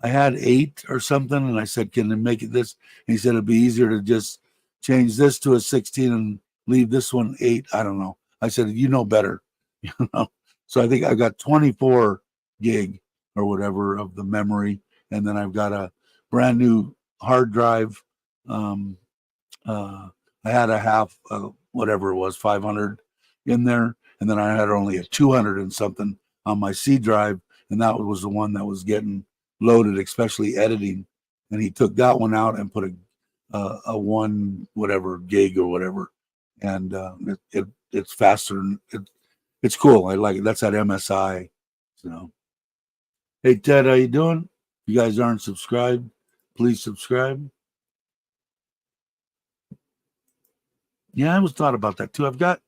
8 or something, and I said, "Can I make it this?" And he said it'd be easier to just change this to a 16 and leave this one 8. I don't know. I said, "You know better," So I think I got 24 gig or whatever of the memory, and then I've got a brand new hard drive. I had a half, whatever it was, 500 in there, and then I had only a 200 and something on my C drive, and that was the one that was getting loaded, especially editing. And he took that one out and put a 1 whatever gig or whatever, and it's faster. And it's cool. I like it. That's that MSI. So, hey Ted, how you doing? If you guys aren't subscribed, please subscribe. Yeah, I always thought about that too. I've got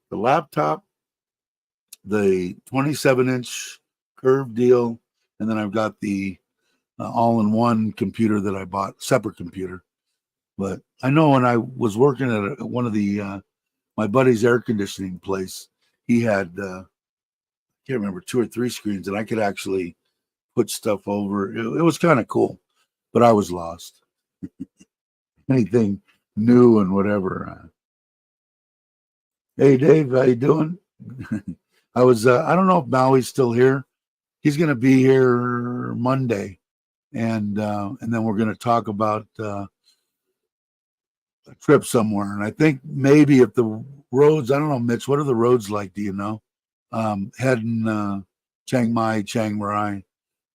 the laptop, the 27-inch curved deal, and then I've got the all-in-one computer that I bought, separate computer. But I know when I was working at one of the my buddy's air conditioning place, he had I can't remember 2 or 3 screens, and I could actually put stuff over. It was kind of cool, but I was lost. Anything new and whatever. Hey Dave, how you doing? I don't know if Maui's still here. He's going to be here Monday, and then we're going to talk about a trip somewhere. And I think maybe if the roads, I don't know, Mitch, what are the roads like? Do you know? Heading Chiang Mai, Chiang Rai.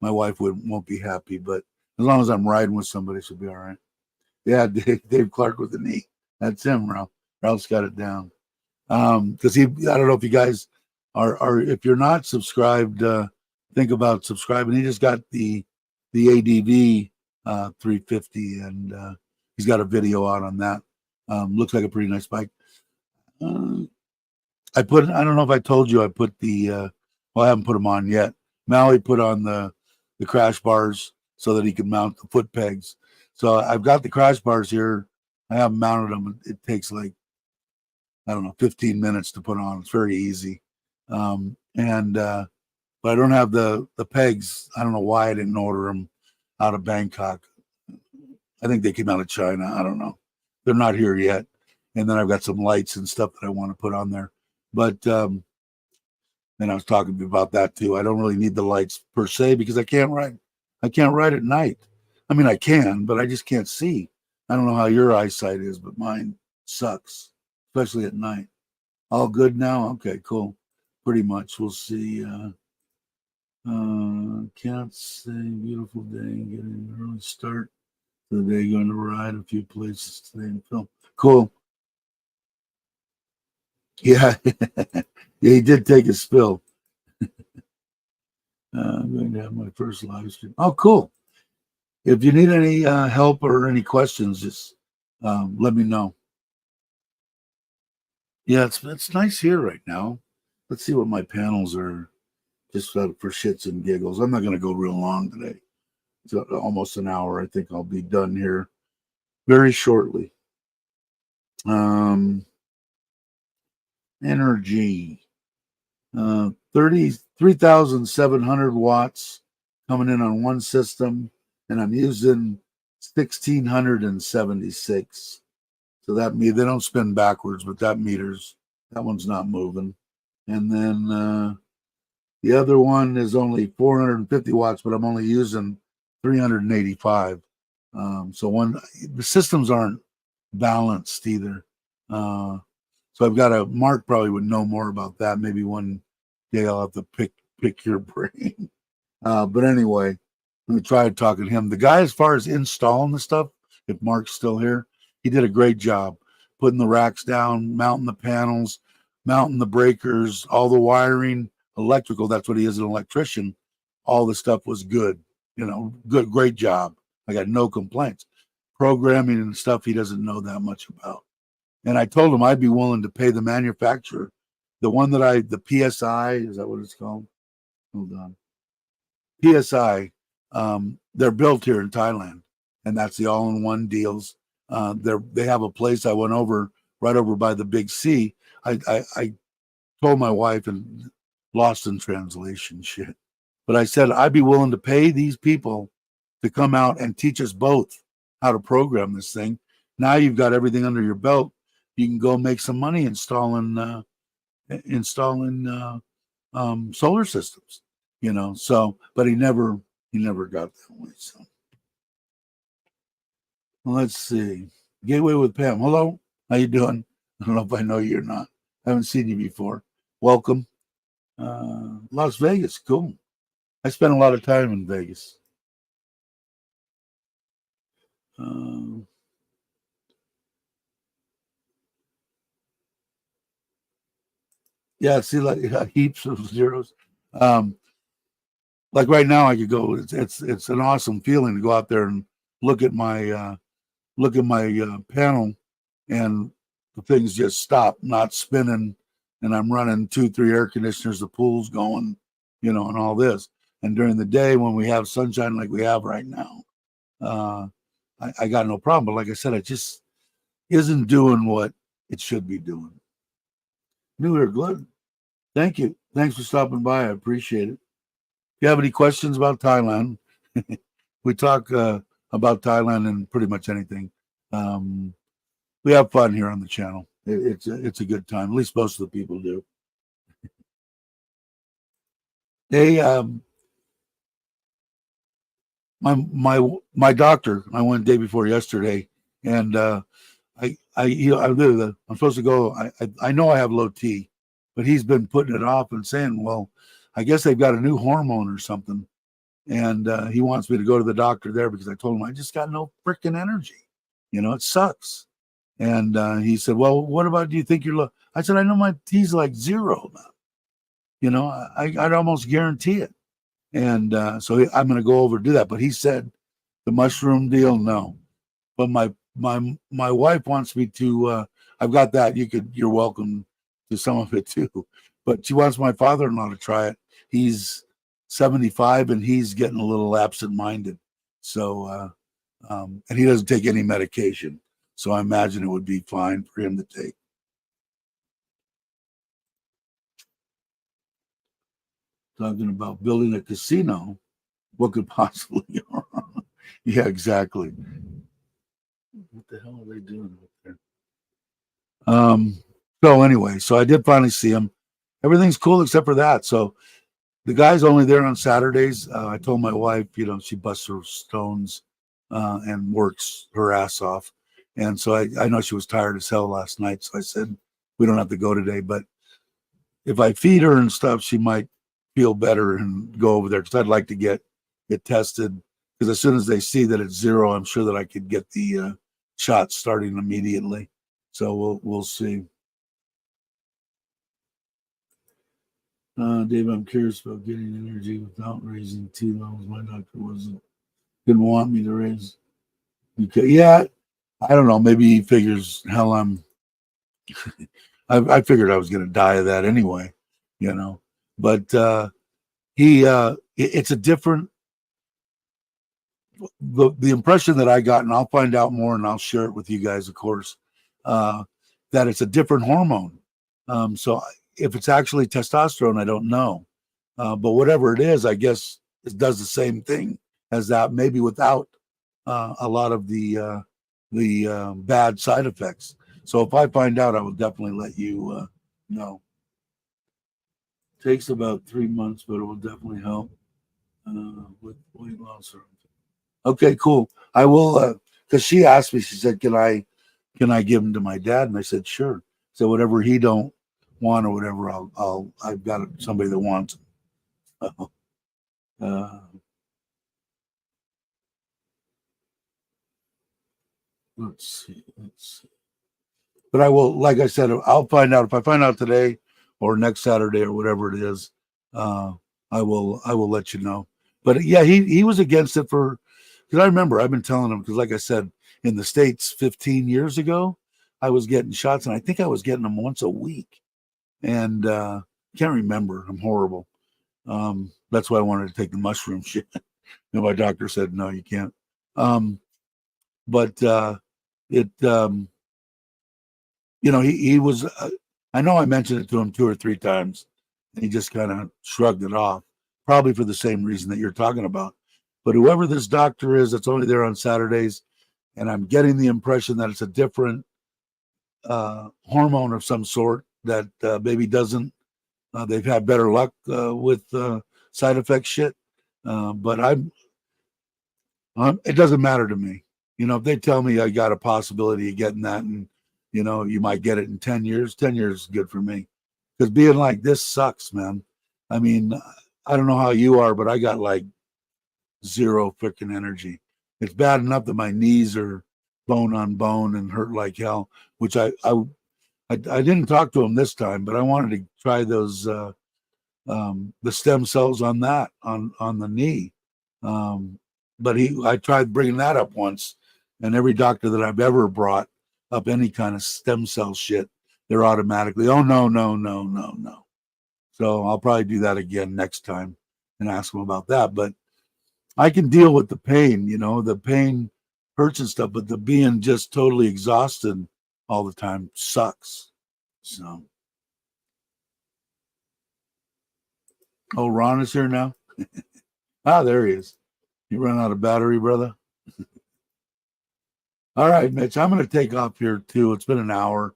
My wife won't be happy, but as long as I'm riding with somebody, she'll be all right. Yeah, Dave Clark with the knee. That's him, Ralph. Ralph's got it down. Because I don't know if you guys are if you're not subscribed, think about subscribing. He just got the ADV 350, and he's got a video out on that. Looks like a pretty nice bike. I don't know if I told you I put I haven't put them on yet. Maui put on the crash bars so that he can mount the foot pegs. So I've got the crash bars here. I haven't mounted them. It takes like, I don't know, 15 minutes to put on. It's very easy. But I don't have the pegs. I don't know why I didn't order them out of Bangkok. I think they came out of China. I don't know. They're not here yet. And then I've got some lights and stuff that I want to put on there. But then I was talking about that too. I don't really need the lights per se because I can't ride. I can't ride at night. I mean, I can, but I just can't see. I don't know how your eyesight is, but mine sucks, especially at night. All good now? Okay, cool. pretty much. We'll see. Can't say beautiful day, getting an early start to the day, going to ride a few places today and film. Cool. Yeah. Yeah, he did take a spill. I'm going to have my first live stream. Oh, cool. If you need any help or any questions, just let me know. Yeah, it's nice here right now. Let's see what my panels are, just for shits and giggles. I'm not going to go real long today. It's almost an hour. I think I'll be done here very shortly. Energy, 33,700 watts coming in on one system, and I'm using 1,676. So that meter, they don't spin backwards, but that one's not moving. And then the other one is only 450 watts, but I'm only using 385. So the systems aren't balanced either. So I've got Mark probably would know more about that. Maybe one day I'll have to pick your brain. But anyway, let me try talking to him. The guy, as far as installing the stuff, if Mark's still here, he did a great job putting the racks down, mounting the panels, mounting the breakers, all the wiring, electrical. That's what he is, an electrician. All the stuff was good. Great job. I got no complaints. Programming and stuff he doesn't know that much about. And I told him I'd be willing to pay the manufacturer. The one that the PSI, is that what it's called? Hold on. PSI, they're built here in Thailand, and that's the all-in-one deals. They have a place I went over right over by the Big C. I told my wife, and lost in translation shit, but I said I'd be willing to pay these people to come out and teach us both how to program this thing. Now you've got everything under your belt. You can go make some money installing solar systems. So, but he never got that way. So let's see. Gateway with Pam. Hello, how you doing? I don't know if I know you or not. I haven't seen you before. Welcome. Las Vegas, cool. I spent a lot of time in Vegas. Yeah, see, like heaps of zeros. Like right now, I could go. It's an awesome feeling to go out there and look at my panel, and the things just stop, not spinning, and I'm running 2-3 air conditioners. The pool's going, and all this. And during the day when we have sunshine like we have right now, I got no problem. But like I said, it just isn't doing what it should be doing. New Year, Glenn. Thank you. Thanks for stopping by. I appreciate it. If you have any questions about Thailand, we talk about Thailand and pretty much anything. We have fun here on the channel. It's a good time. At least most of the people do. Hey, my doctor. I went the day before yesterday, and I'm supposed to go. I know I have low T, but he's been putting it off and saying, well, I guess they've got a new hormone or something. And he wants me to go to the doctor there because I told him I just got no freaking energy. It sucks. And he said, well, what about, do you think you're low? I said, I know my T's like 0 now. I'd almost guarantee it. And so I'm going to go over and do that. But he said the mushroom deal, no. But my wife wants me to, I've got that. You're welcome to some of it too. But she wants my father-in-law to try it. He's 75 and he's getting a little absent-minded. So, and he doesn't take any medication. So I imagine it would be fine for him to take. Talking about building a casino. What could possibly go wrong? Yeah, exactly. What the hell are they doing up there? So anyway, so I did finally see him. Everything's cool except for that. So the guy's only there on Saturdays. I told my wife, she busts her stones and works her ass off. And so I know she was tired as hell last night. So I said, we don't have to go today. But if I feed her and stuff, she might feel better and go over there, because I'd like to get it tested, because as soon as they see that it's 0, I'm sure that I could get the shot starting immediately. So we'll see. Dave, I'm curious about getting energy without raising T levels. My doctor didn't want me to raise. Yeah, I don't know. Maybe he figures, hell, I figured I was going to die of that anyway, you know. But it's a different, the impression that I got, and I'll find out more and I'll share it with you guys, of course, that it's a different hormone. So if it's actually testosterone, I don't know. But whatever it is, I guess it does the same thing as that, maybe without a lot of the bad side effects. So if I find out, I will definitely let you know. Takes about 3 months, but it will definitely help with weight loss. Okay, cool. I will, because she asked me. She said, "Can I give them to my dad?" And I said, "Sure." So whatever he don't want or whatever, I've got somebody that wants them. Let's see. But I will, like I said, I'll find out. If I find out today or next Saturday or whatever it is, I will let you know. But yeah, he was against it because I remember I've been telling him, because like I said, in the States 15 years ago, I was getting shots, and I think I was getting them once a week, and can't remember. I'm horrible. That's why I wanted to take the mushroom shit. And my doctor said, no, you can't. But it he was, I know I mentioned it to him 2 or 3 times, and he just kind of shrugged it off, probably for the same reason that you're talking about. But whoever this doctor is that's only there on Saturdays, and I'm getting the impression that it's a different hormone of some sort that maybe doesn't, they've had better luck with side effect shit. But it doesn't matter to me. If they tell me I got a possibility of getting that, and you might get it in 10 years, 10 years is good for me. Because being like this sucks, man. I mean, I don't know how you are, but I got like 0 freaking energy. It's bad enough that my knees are bone on bone and hurt like hell, which I didn't talk to him this time, but I wanted to try those the stem cells on that on the knee. But I tried bringing that up once, and every doctor that I've ever brought up any kind of stem cell shit, they're automatically, oh no, no, no, no, no. So I'll probably do that again next time and ask them about that. But I can deal with the pain, the pain hurts and stuff, but the being just totally exhausted all the time sucks. So, oh, Ron is here now. There he is. You run out of battery, brother. All right, Mitch, I'm going to take off here too. It's been an hour.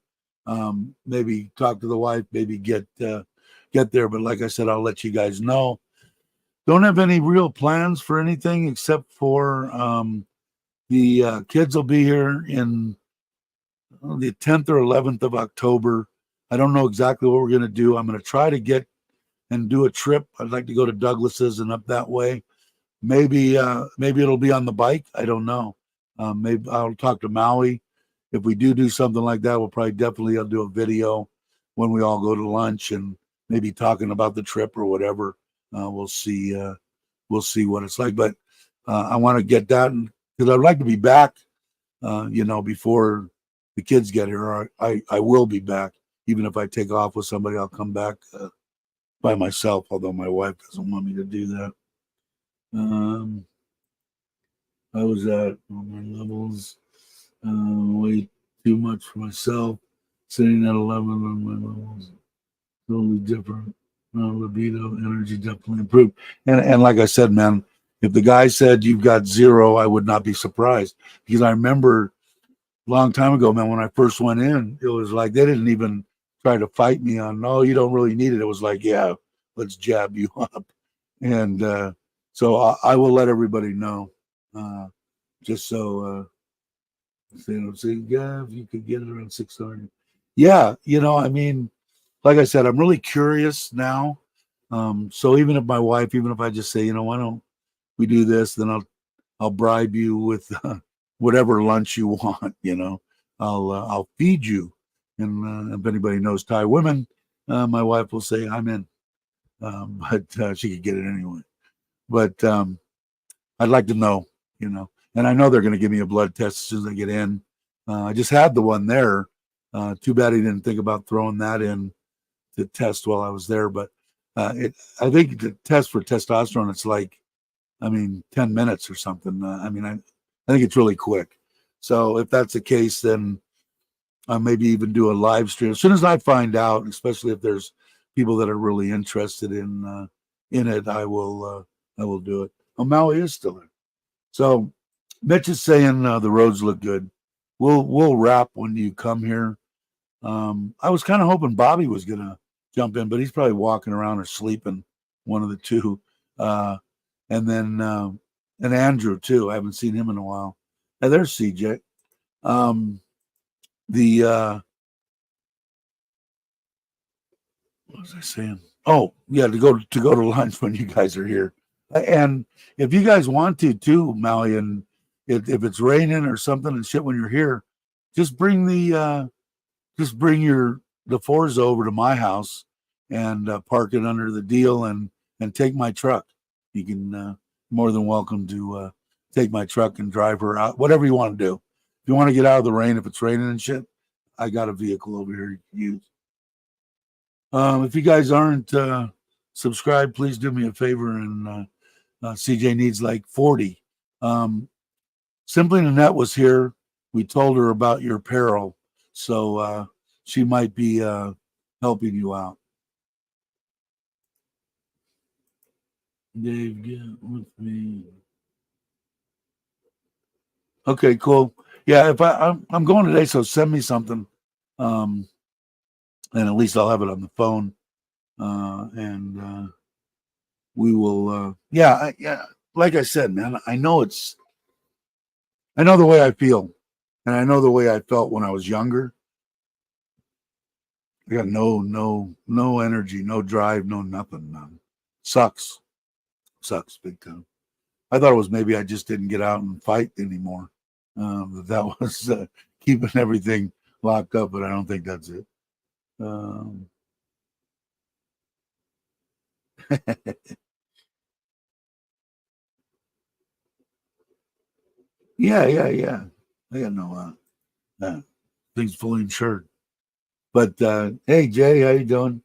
Maybe talk to the wife, maybe get there. But like I said, I'll let you guys know. Don't have any real plans for anything except for the kids will be here in the 10th or 11th of October. I don't know exactly what we're going to do. I'm going to try to get and do a trip. I'd like to go to Douglas's and up that way. Maybe it'll be on the bike. I don't know. Maybe I'll talk to Maui. If we do something like that, we'll probably definitely do a video when we all go to lunch and maybe talking about the trip or whatever. We'll see. We'll see what it's like. But I want to get that because I'd like to be back. Before the kids get here. I will be back. Even if I take off with somebody, I'll come back by myself. Although my wife doesn't want me to do that. I was at my levels way too much for myself. Sitting at 11 on my levels, totally different. Libido, energy definitely improved. And like I said, man, if the guy said you've got 0, I would not be surprised, because I remember a long time ago, man, when I first went in, it was like they didn't even try to fight me on, no, you don't really need it. It was like, yeah, let's jab you up. And so I will let everybody know, just so say, yeah, if you could get it around 600. Yeah, I mean, like I said, I'm really curious now. So even if my wife, even if I just say, why don't we do this, then I'll bribe you with whatever lunch you want. I'll feed you. And if anybody knows Thai women, my wife will say I'm in, but she could get it anyway. But I'd like to know, and I know they're going to give me a blood test as soon as I get in. I just had the one there. Too bad he didn't think about throwing that in to test while I was there. But I think the test for testosterone, it's like, 10 minutes or something. I think it's really quick. So if that's the case, then I'll maybe even do a live stream as soon as I find out. Especially if there's people that are really interested in it, I will do it. Oh, Maui is still there. So Mitch is saying the roads look good. We'll wrap when you come here. I was kind of hoping Bobby was gonna jump in, but he's probably walking around or sleeping, one of the two. And then and Andrew too. I haven't seen him in a while. Hey, there's CJ. What was I saying? Oh, yeah, to go to lunch when you guys are here. And if you guys want to too, Maui, and if it's raining or something and shit when you're here, just bring the Forza over to my house and park it under the deal and take my truck. You can more than welcome to take my truck and drive her out. Whatever you want to do. If you want to get out of the rain, if it's raining and shit, I got a vehicle over here you can use. If you guys aren't subscribed, please do me a favor. And CJ needs like 40. Simply Nanette was here. We told her about your peril. So she might be helping you out. Dave, get with me. Okay, cool. Yeah, if I'm going today, so send me something, and at least I'll have it on the phone, and we will. Yeah. Like I said, man, I know the way I feel, and I know the way I felt when I was younger. I got no energy, no drive, no nothing, man. Sucks big time. I thought it was maybe I just didn't get out and fight anymore. That was keeping everything locked up, but I don't think that's it. Yeah. I got no things fully insured. But hey, Jay, how you doing?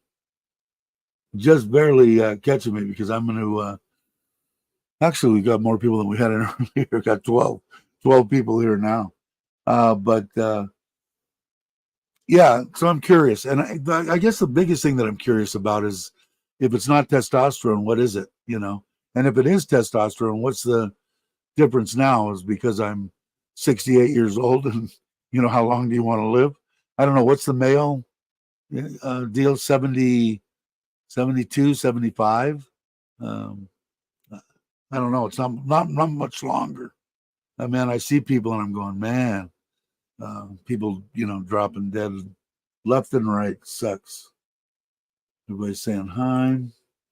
Just barely catching me because I'm going to. Actually, we got more people than we had in earlier. Got 12 people here now. But yeah, so I'm curious. And I guess the biggest thing that I'm curious about is if it's not testosterone, what is it? And if it is testosterone, what's the difference now? Is because I'm 68 years old and, how long do you want to live? I don't know. What's the male deal? 70, 72, 75? I don't know. It's not much longer. I see people and I'm going, man, people, dropping dead left and right. Sucks. Everybody's saying hi.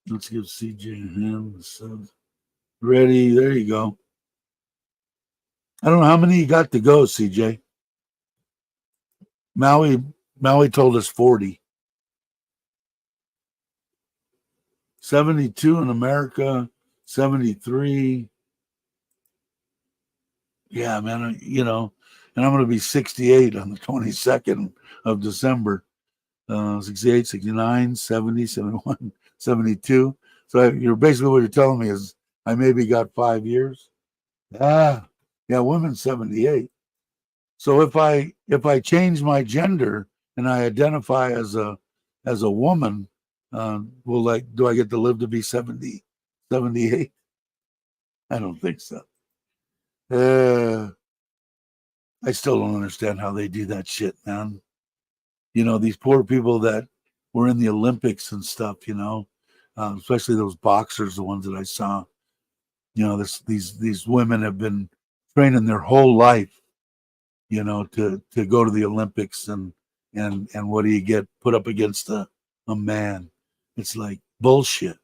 Let's give CJ a hand. So, ready. There you go. I don't know how many you got to go, CJ. Maui told us 40. 72 in America, 73. Yeah, man, and I'm going to be 68 on the 22nd of December. 68, 69, 70, 71, 72. So you're basically what you're telling me is I maybe got 5 years. Yeah, women 78. So if I change my gender and I identify as a woman, do I get to live to be 70, 78? I don't think so. I still don't understand how they do that shit, man. These poor people that were in the Olympics and stuff, especially those boxers, the ones that I saw. These women have been training their whole life, to go to the Olympics and what do you get put up against a a man. It's like bullshit.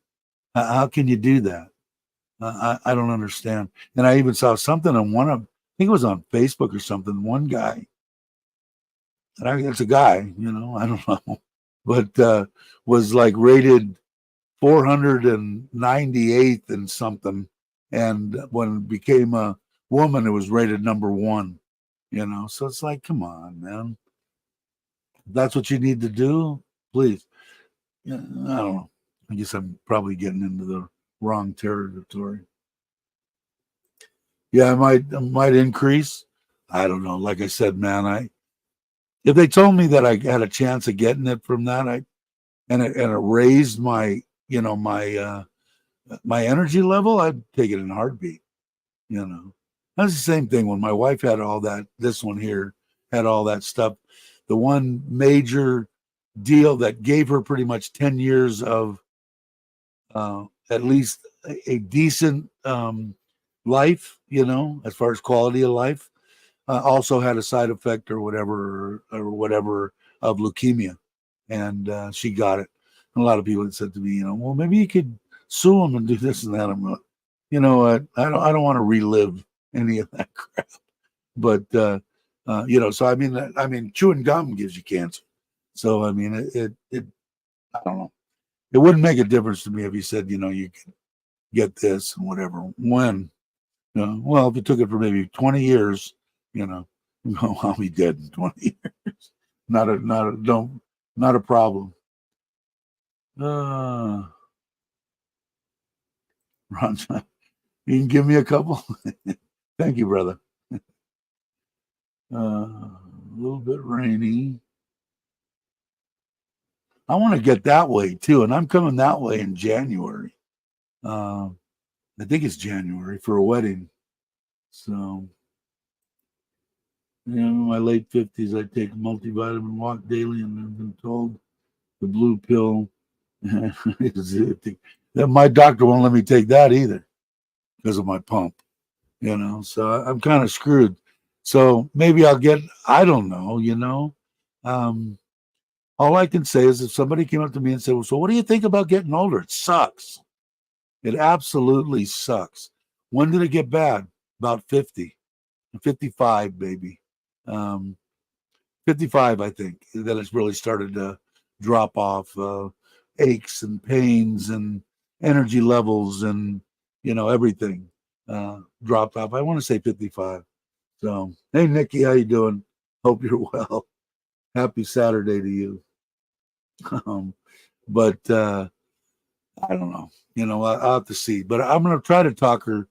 How can you do that? I don't understand. And I even saw something on I think it was on Facebook or something. One guy, and I think it's a guy, I don't know, but was like rated 498th and something. And when it became a woman, it was rated number one, So it's like, come on, man. If that's what you need to do, please. Yeah, I don't know. I guess I'm probably getting into the wrong territory. Yeah, I might increase. I don't know. Like I said, man, if they told me that I had a chance of getting it from that, and it raised my, my energy level, I'd take it in a heartbeat. That's the same thing when my wife had all that. This one here had all that stuff. The one major deal that gave her pretty much 10 years of at least a decent life, as far as quality of life, also had a side effect or whatever of leukemia, and she got it. And a lot of people had said to me, well, maybe you could sue them and do this and that. I'm like, you know what? I don't want to relive any of that crap. But so I mean, chewing gum gives you cancer. So I mean, it I don't know. It wouldn't make a difference to me if you said, you can get this and whatever. When, well, if you took it for maybe 20 years, I'll be dead in 20 years. Not a problem. Ron, you can give me a couple. Thank you, brother. A little bit rainy. I want to get that way too, and I'm coming that way in January. I think it's January for a wedding. So, in my late 50s, I take multivitamin, walk daily, and I've been told the blue pill. My doctor won't let me take that either because of my pump. So I'm kind of screwed. So maybe I'll get. I don't know. All I can say is if somebody came up to me and said, well, so what do you think about getting older? It sucks. It absolutely sucks. When did it get bad? About 50, 55, baby. 55, I think. Then it's really started to drop off. Aches and pains and energy levels and, everything dropped off. I want to say 55. So, hey, Nikki, how you doing? Hope you're well. Happy Saturday to you. But I don't know. I'll have to see. But I'm going to try to talk her.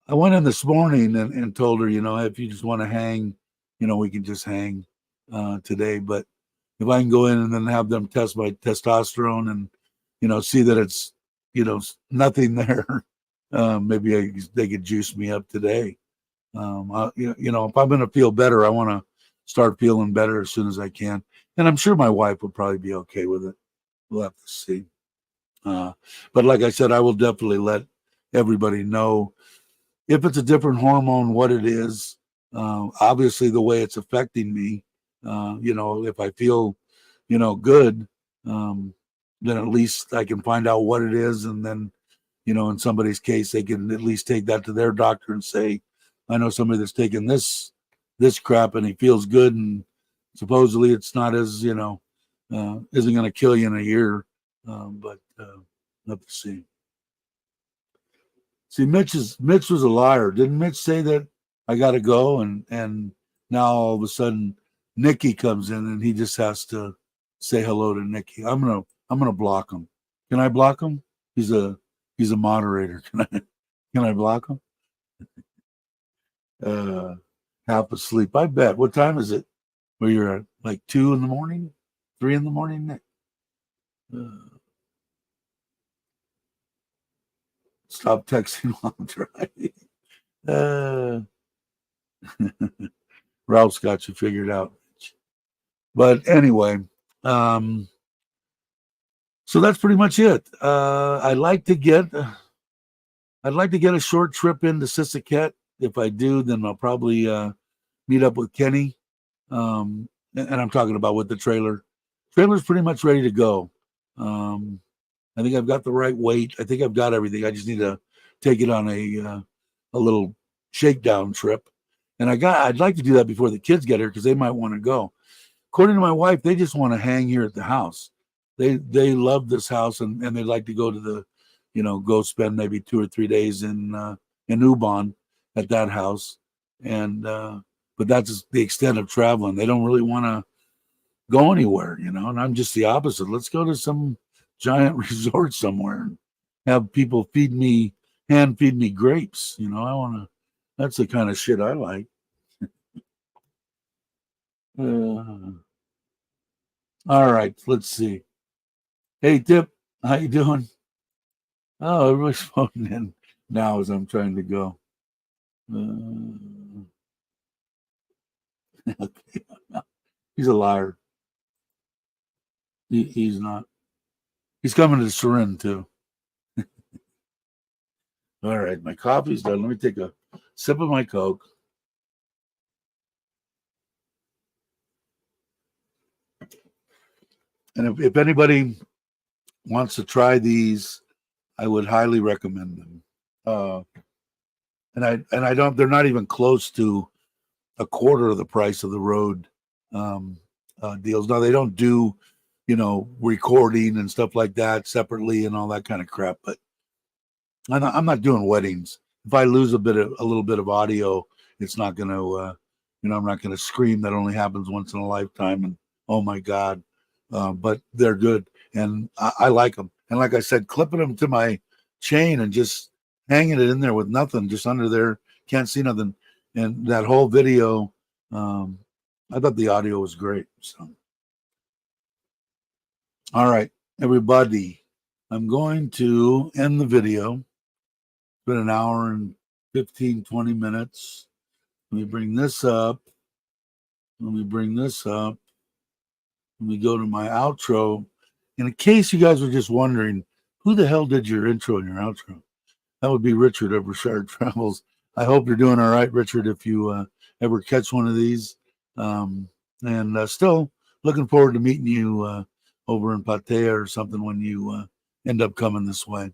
I went in this morning and told her, if you just want to hang, we can just hang today. But if I can go in and then have them test my testosterone and, see that it's, nothing there, maybe they could juice me up today. If I'm going to feel better, I want to start feeling better as soon as I can. And I'm sure my wife would probably be okay with it. We'll have to see. But like I said, I will definitely let everybody know if it's a different hormone, what it is. Obviously, the way it's affecting me. If I feel, good, then at least I can find out what it is, and then, in somebody's case, they can at least take that to their doctor and say, I know somebody that's taking this crap and he feels good, and supposedly it's not as isn't going to kill you in a year, but let's see. See, Mitch was a liar. Didn't Mitch say that I got to go, and now all of a sudden Nikki comes in and he just has to say hello to Nikki. I'm gonna block him. Can I block him? He's a moderator. Can I block him? Half asleep. I bet. What time is it? Where you're at? Like 2 in the morning, 3 in the morning, Nick. Stop texting while I'm driving. Ralph's got you figured out. But anyway, so that's pretty much it. I'd like to get a short trip into Sisaket. If I do, then I'll probably meet up with Kenny. And I'm talking about with the trailer trailer's pretty much ready to go. I think I've got the right weight. I think I've got everything. I just need to take it on a little shakedown trip. And I'd like to do that before the kids get here because they might want to go. According to my wife, they just want to hang here at the house. They love this house and they'd like to go to the, go spend maybe 2 or 3 days in Ubon at that house. And but that's the extent of traveling. They don't really want to go anywhere, and I'm just the opposite. Let's go to some giant resort somewhere and have people hand feed me grapes. That's the kind of shit I like. All right, let's see. Hey, Tip, how you doing? Oh, everybody's phoning in now as I'm trying to go. Okay. He's a liar. He's not. He's coming to Surin too. All right, my coffee's done. Let me take a sip of my Coke. And if anybody wants to try these, I would highly recommend them. And I don't. They're not even close to a quarter of the price of the road deals. Now they don't do, recording and stuff like that separately and all that kind of crap. But I'm not doing weddings. If I lose a little bit of audio, it's not going to, I'm not going to scream. That only happens once in a lifetime. And oh my God, but they're good and I like them. And like I said, clipping them to my chain and just hanging it in there with nothing, just under there, can't see nothing. And that whole video, I thought the audio was great. So, all right, everybody, I'm going to end the video. It's been an hour and 15, 20 minutes. Let me bring this up. Let me go to my outro. And in case you guys were just wondering, who the hell did your intro and your outro? That would be Richard of Richard Travels. I hope you're doing all right, Richard, if you ever catch one of these. And still looking forward to meeting you over in Pattaya or something when you end up coming this way.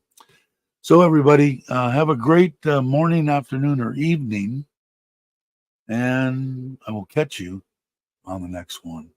So everybody, have a great morning, afternoon, or evening. And I will catch you on the next one.